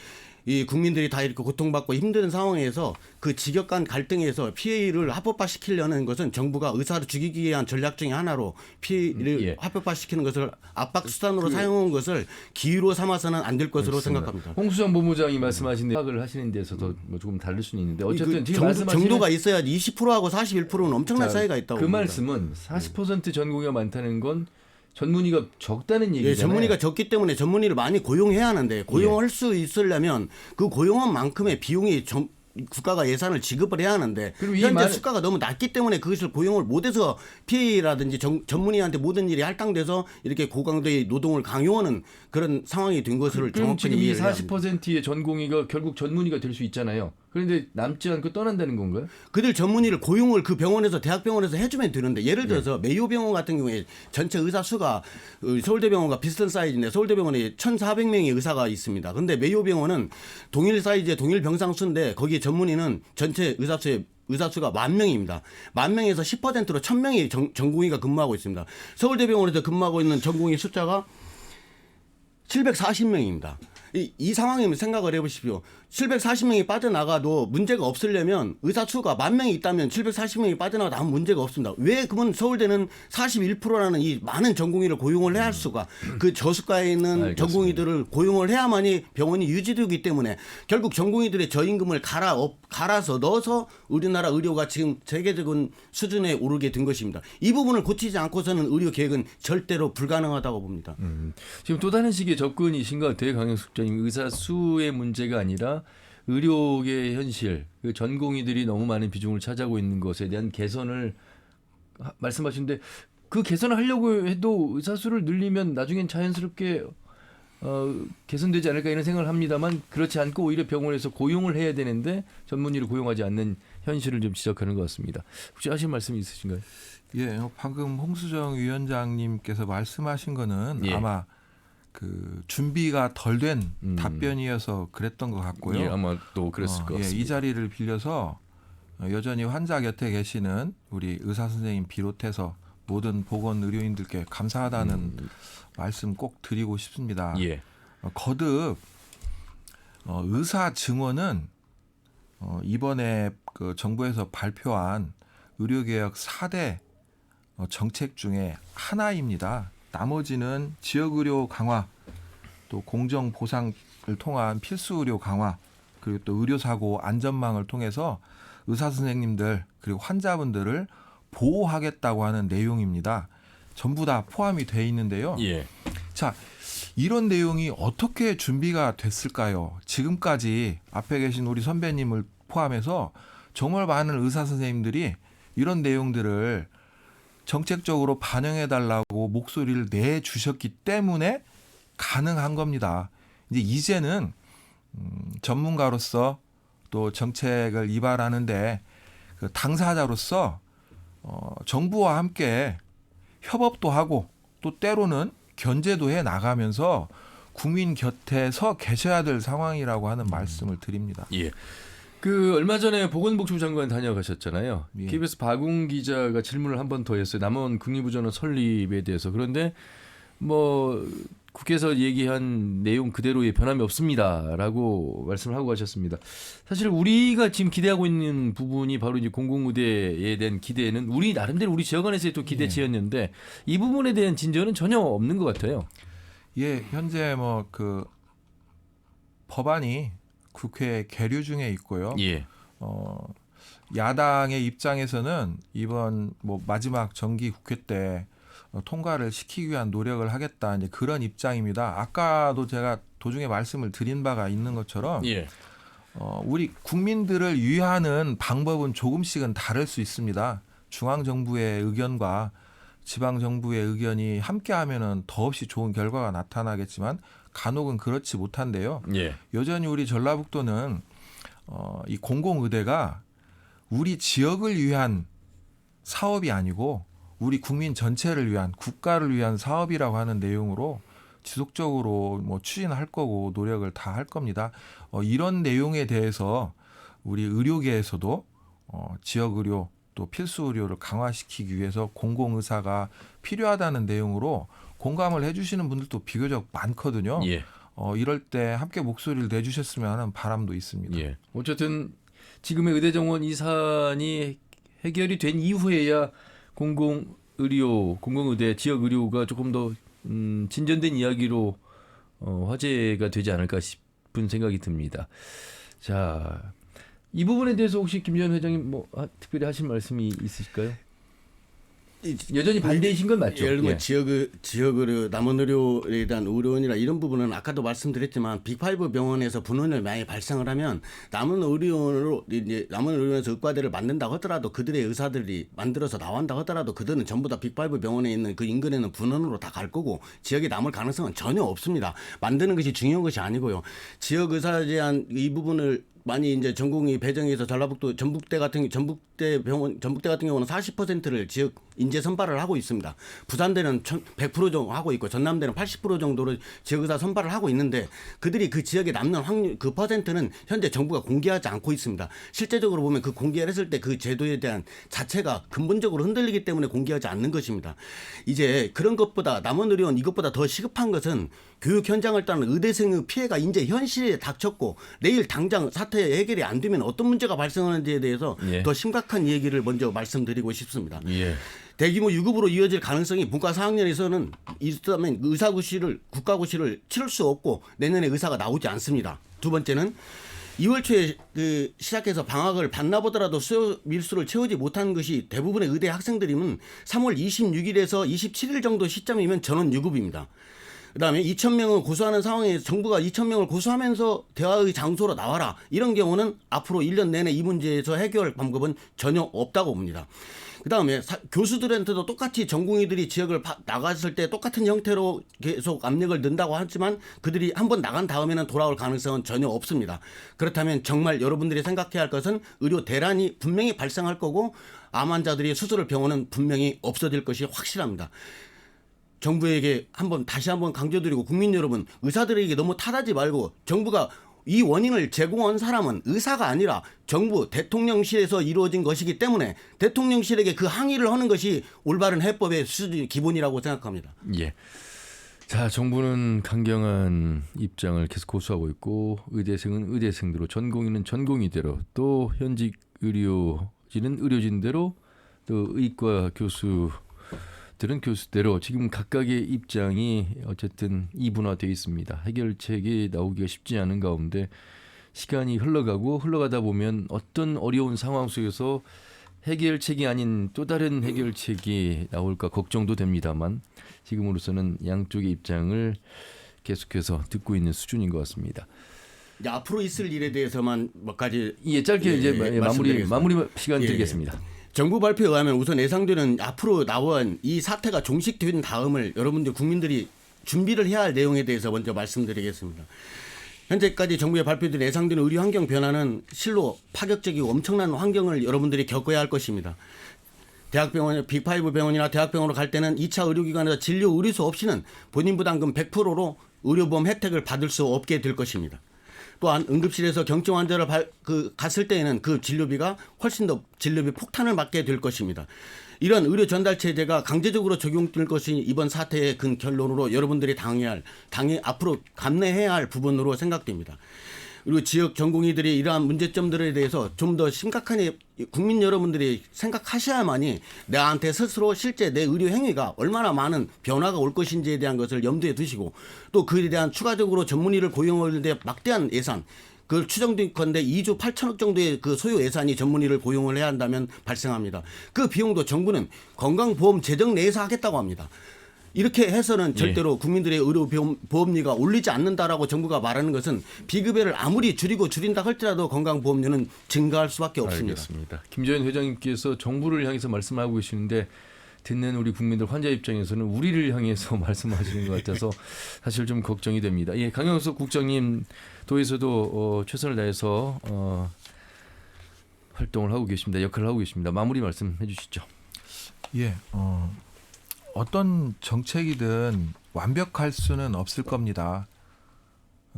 이 국민들이 다 이렇게 고통받고 힘든 상황에서 그 직역 간 갈등에서 PA를 합법화시키려는 것은 정부가 의사를 죽이기 위한 전략 중에 하나로 PA를 예. 합법화시키는 것을 압박 수단으로 사용한 것을 기회로 삼아서는 안 될 것으로 생각합니다. 홍수정 본부장이 말씀하신 파악을 하시는 데서도 조금 다를 수는 있는데 어쨌든 지금 정도가 있어야지 20%하고 41%는 엄청난 차이가 있다고 그 봅니다. 말씀은 40% 전공의가 많다는 건 전문의가 적다는 얘기잖아요. 예, 전문의가 적기 때문에 전문의를 많이 고용해야 하는데 고용할 수 있으려면 그 고용한 만큼의 비용이 국가가 예산을 지급을 해야 하는데 현재 수가가 너무 낮기 때문에 그것을 고용을 못해서 PA라든지 전문의한테 모든 일이 할당돼서 이렇게 고강도의 노동을 강요하는 그런 상황이 된 것을 그럼 정확하게 지금 이 이해해야 합니다. 40%의 전공의가 결국 전문의가 될 수 있잖아요. 그런데 남지 않고 떠난다는 건가요? 그들 전문의를 고용을 그 병원에서 대학병원에서 해주면 되는데 예를 들어서 메이오병원 같은 경우에 전체 의사 수가 서울대병원과 비슷한 사이즈인데 서울대병원에 1,400명의 의사가 있습니다. 그런데 메이오병원은 동일 사이즈의 동일 병상 수인데 거기에 전문의는 전체 의사 수가 10,000명입니다. 10,000명에서 10%로 1,000명의 전공의가 근무하고 있습니다. 서울대병원에서 근무하고 있는 전공의 숫자가 740명입니다. 이 상황이면 생각을 해보십시오. 740명이 빠져나가도 문제가 없으려면 의사 수가 10,000명이 있다면 740명이 빠져나가도 아무 문제가 없습니다. 왜 그러면 서울대는 41%라는 이 많은 전공의를 고용을 해야 할 수가 그 저수가에 있는 알겠습니다. 전공의들을 고용을 해야만이 병원이 유지되기 때문에 결국 전공의들의 저임금을 갈아서 넣어서 우리나라 의료가 지금 세계적인 수준에 오르게 된 것입니다. 이 부분을 고치지 않고서는 의료 계획은 절대로 불가능하다고 봅니다. 지금 또 다른 식의 접근이신 것 같아요. 강영숙장님. 의사 수의 문제가 아니라 의료계 현실, 그 전공의들이 너무 많은 비중을 차지하고 있는 것에 대한 개선을 말씀하시는데 그 개선을 하려고 해도 의사 수를 늘리면 나중엔 자연스럽게 개선되지 않을까 이런 생각을 합니다만 그렇지 않고 오히려 병원에서 고용을 해야 되는데 전문의를 고용하지 않는 현실을 좀 지적하는 것 같습니다. 혹시 하실 말씀이 있으신가요? 예, 방금 홍수정 위원장님께서 말씀하신 거는 예. 아마 그 준비가 덜 된 답변이어서 그랬던 것 같고요. 예, 아마 또 그랬을 것 같습니다. 이 자리를 빌려서 여전히 환자 곁에 계시는 우리 의사 선생님 비롯해서 모든 보건 의료인들께 감사하다는 말씀 꼭 드리고 싶습니다. 예. 거듭 의사 증원은 이번에 그 정부에서 발표한 의료개혁 4대 정책 중에 하나입니다. 나머지는 지역의료 강화, 또 공정보상을 통한 필수의료 강화, 그리고 또 의료사고 안전망을 통해서 의사 선생님들 그리고 환자분들을 보호하겠다고 하는 내용입니다. 전부 다 포함이 돼 있는데요. 예. 자, 이런 내용이 어떻게 준비가 됐을까요? 지금까지 앞에 계신 우리 선배님을 포함해서 정말 많은 의사 선생님들이 이런 내용들을 정책적으로 반영해달라고 목소리를 내주셨기 때문에 가능한 겁니다. 이제는 전문가로서 또 정책을 이발하는데 그 당사자로서 정부와 함께 협업도 하고 또 때로는 견제도 해 나가면서 국민 곁에 서 계셔야 될 상황이라고 하는 말씀을 드립니다. 예. 그 얼마 전에 보건복지부 장관 다녀가셨잖아요. 예. KBS 박웅 기자가 질문을 한 번 더 했어요. 남원 국립의료원 설립에 대해서. 그런데 뭐 국회에서 얘기한 내용 그대로의 변함이 없습니다라고 말씀을 하고 가셨습니다. 사실 우리가 지금 기대하고 있는 부분이 바로 이제 공공의대에 대한 기대는 우리 나름대로 우리 지역 안에서의 또 기대치였는데 이 부분에 대한 진전은 전혀 없는 것 같아요. 예, 현재 뭐 그 법안이 국회 계류 중에 있고요. 예. 야당의 입장에서는 이번 뭐 마지막 정기 국회 때 통과를 시키기 위한 노력을 하겠다 이제 그런 입장입니다. 아까도 제가 도중에 말씀을 드린 바가 있는 것처럼 예. 우리 국민들을 위하는 방법은 조금씩은 다를 수 있습니다. 중앙 정부의 의견과 지방 정부의 의견이 함께하면은 더없이 좋은 결과가 나타나겠지만 간혹은 그렇지 못한데요. 예. 여전히 우리 전라북도는 이 공공의대가 우리 지역을 위한 사업이 아니고 우리 국민 전체를 위한 국가를 위한 사업이라고 하는 내용으로 지속적으로 뭐 추진할 거고 노력을 다 할 겁니다. 이런 내용에 대해서 우리 의료계에서도 지역 의료 또 필수 의료를 강화시키기 위해서 공공의사가 필요하다는 내용으로 공감을 해주시는 분들도 비교적 많거든요. 예. 이럴 때 함께 목소리를 내주셨으면 하는 바람도 있습니다. 예. 어쨌든 지금의 의대 정원 이 사안이 해결이 된 이후에야 공공의대, 지역 의료가 조금 더 진전된 이야기로 화제가 되지 않을까 싶은 생각이 듭니다. 자, 이 부분에 대해서 혹시 김재현 회장님 뭐 특별히 하실 말씀이 있으실까요? 여전히 반대이신 건 맞죠? 예를 들면 예. 지역의료, 남원의료에 대한 의료원이나 이런 부분은 아까도 말씀드렸지만 빅5 병원에서 분원을 많이 발생을 하면 남원의료원으로 이제 남원의료원에서 의과대를 만든다고 하더라도 그들의 의사들이 만들어서 나온다 하더라도 그들은 전부 다 빅5 병원에 있는 그 인근에는 분원으로 다 갈 거고 지역에 남을 가능성은 전혀 없습니다. 만드는 것이 중요한 것이 아니고요. 지역 의사에 대한 이 부분을 많이 이제 전공의 배정해서 전라북도 전북대 같은 경우는 40%를 지역 인재 선발을 하고 있습니다. 부산대는 100% 정도 하고 있고 전남대는 80% 정도로 지역 의사 선발을 하고 있는데 그들이 그 지역에 남는 확률 그 퍼센트는 현재 정부가 공개하지 않고 있습니다. 실제적으로 보면 그 공개를 했을 때 그 제도에 대한 자체가 근본적으로 흔들리기 때문에 공개하지 않는 것입니다. 이제 그런 것보다 남원의료원 이것보다 더 시급한 것은 교육 현장을 따른 의대생의 피해가 이제 현실에 닥쳤고 내일 당장 사태 해결이 안 되면 어떤 문제가 발생하는지에 대해서 예. 더 심각한 얘기를 먼저 말씀드리고 싶습니다. 예. 대규모 유급으로 이어질 가능성이 문과 4학년에서는 있다면 국가고시를 치를 수 없고 내년에 의사가 나오지 않습니다. 두 번째는 2월 초에 시작해서 방학을 반납하더라도 수요 밀수를 채우지 못한 것이 대부분의 의대 학생들이면 3월 26일에서 27일 정도 시점이면 전원 유급입니다. 그다음에 2,000명을 고수하는 상황에서 정부가 2,000명을 고수하면서 대화의 장소로 나와라. 이런 경우는 앞으로 1년 내내 이 문제에서 해결 방법은 전혀 없다고 봅니다. 그다음에 교수들한테도 똑같이 전공의들이 지역을 나갔을 때 똑같은 형태로 계속 압력을 넣는다고 하지만 그들이 한번 나간 다음에는 돌아올 가능성은 전혀 없습니다. 그렇다면 정말 여러분들이 생각해야 할 것은 의료 대란이 분명히 발생할 거고 암 환자들이 수술을 병원은 분명히 없어질 것이 확실합니다. 정부에게 다시 한번 강조드리고 국민 여러분 의사들에게 너무 탓하지 말고 정부가 이 원인을 제공한 사람은 의사가 아니라 정부 대통령실에서 이루어진 것이기 때문에 대통령실에게 그 항의를 하는 것이 올바른 해법의 수준 기본이라고 생각합니다. 예. 자, 정부는 강경한 입장을 계속 고수하고 있고 의대생은 의대생대로 전공의는 전공의대로 또 현직 의료진은 의료진대로 또 의과 교수들은 교수대로 지금 각각의 입장이 어쨌든 이분화되어 있습니다. 해결책이 나오기가 쉽지 않은 가운데 시간이 흘러가다 보면 어떤 어려운 상황 속에서 해결책이 아닌 또 다른 해결책이 나올까 걱정도 됩니다만 지금으로서는 양쪽의 입장을 계속해서 듣고 있는 수준인 것 같습니다. 이제 앞으로 있을 일에 대해서만 몇 가지 짧게 마무리 시간 드리겠습니다. 정부 발표에 의하면 우선 예상되는 앞으로 나온 이 사태가 종식된 다음을 여러분들 국민들이 준비를 해야 할 내용에 대해서 먼저 말씀드리겠습니다. 현재까지 정부의 발표된 예상되는 의료 환경 변화는 실로 파격적이고 엄청난 환경을 여러분들이 겪어야 할 것입니다. 대학병원, 빅5 병원이나 대학병원으로 갈 때는 2차 의료기관에서 진료 의료수 없이는 본인 부담금 100%로 의료보험 혜택을 받을 수 없게 될 것입니다. 또한 응급실에서 경증 환자를 갔을 때에는 그 진료비가 훨씬 더 진료비 폭탄을 맞게 될 것입니다. 이런 의료 전달 체제가 강제적으로 적용될 것이 이번 사태의 큰 결론으로 여러분들이 앞으로 감내해야 할 부분으로 생각됩니다. 그리고 지역 전공의들이 이러한 문제점들에 대해서 좀 더 심각하게 국민 여러분들이 생각하셔야만이 나한테 스스로 실제 내 의료 행위가 얼마나 많은 변화가 올 것인지에 대한 것을 염두에 두시고 또 그에 대한 추가적으로 전문의를 고용할 때 막대한 예산 그걸 추정된 건데 2조 8천억 정도의 그 소요 예산이 전문의를 고용을 해야 한다면 발생합니다. 그 비용도 정부는 건강보험 재정 내에서 하겠다고 합니다. 이렇게 해서는 절대로 국민들의 의료보험료가 올리지 않는다라고 정부가 말하는 것은 비급여를 아무리 줄인다 할지라도 건강보험료는 증가할 수밖에 없습니다. 알겠습니다. 김재현 회장님께서 정부를 향해서 말씀하고 계시는데 듣는 우리 국민들 환자 입장에서는 우리를 향해서 말씀하시는 것 같아서 사실 좀 걱정이 됩니다. 예, 강영석 국장님 도에서도 최선을 다해서 활동을 하고 계십니다. 역할을 하고 계십니다. 마무리 말씀해 주시죠. 예, 어떤 정책이든 완벽할 수는 없을 겁니다.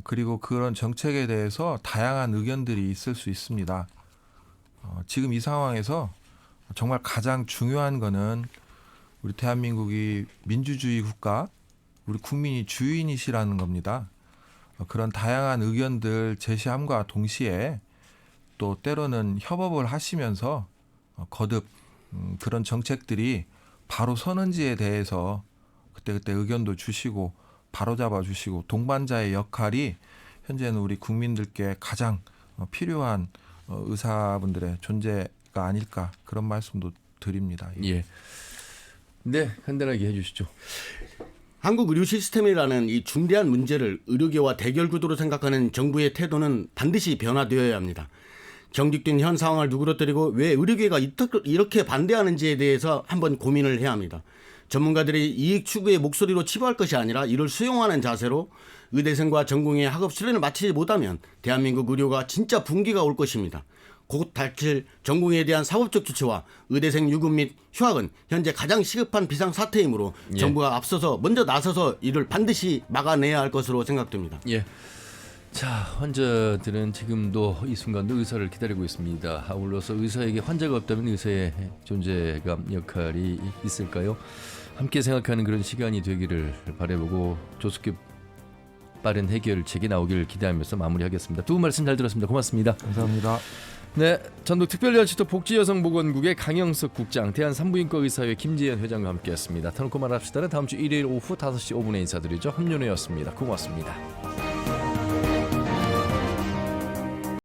그리고 그런 정책에 대해서 다양한 의견들이 있을 수 있습니다. 지금 이 상황에서 정말 가장 중요한 거는 우리 대한민국이 민주주의 국가, 우리 국민이 주인이시라는 겁니다. 그런 다양한 의견들 제시함과 동시에 또 때로는 협업을 하시면서 거듭 그런 정책들이 바로 서는지에 대해서 그때 의견도 주시고 바로잡아 주시고 동반자의 역할이 현재는 우리 국민들께 가장 필요한 의사분들의 존재가 아닐까 그런 말씀도 드립니다. 예. 네, 간단하게 해주시죠. 한국 의료 시스템이라는 이 중대한 문제를 의료계와 대결 구도로 생각하는 정부의 태도는 반드시 변화되어야 합니다. 경직된 현 상황을 누그러뜨리고 왜 의료계가 이렇게 반대하는지에 대해서 한번 고민을 해야 합니다. 전문가들이 이익 추구의 목소리로 치부할 것이 아니라 이를 수용하는 자세로 의대생과 전공의 학업 수련을 마치지 못하면 대한민국 의료가 진짜 붕괴가 올 것입니다. 곧 닥칠 전공에 대한 사법적 조치와 의대생 유급 및 휴학은 현재 가장 시급한 비상사태이므로 정부가 앞서서 먼저 나서서 이를 반드시 막아내야 할 것으로 생각됩니다. 예. 자, 환자들은 지금도 이 순간도 의사를 기다리고 있습니다. 아울러서 의사에게 환자가 없다면 의사의 존재감, 역할이 있을까요? 함께 생각하는 그런 시간이 되기를 바라보고 조속히 빠른 해결책이 나오기를 기대하면서 마무리하겠습니다. 두 분 말씀 잘 들었습니다. 고맙습니다. 감사합니다. 네, 전북특별자치도 복지여성보건국의 강영석 국장, 대한산부인과의사회 김재현 회장과 함께했습니다. 터놓고 말합시다는 다음 주 일요일 오후 5시 5분에 인사드리죠. 함윤호였습니다. 고맙습니다.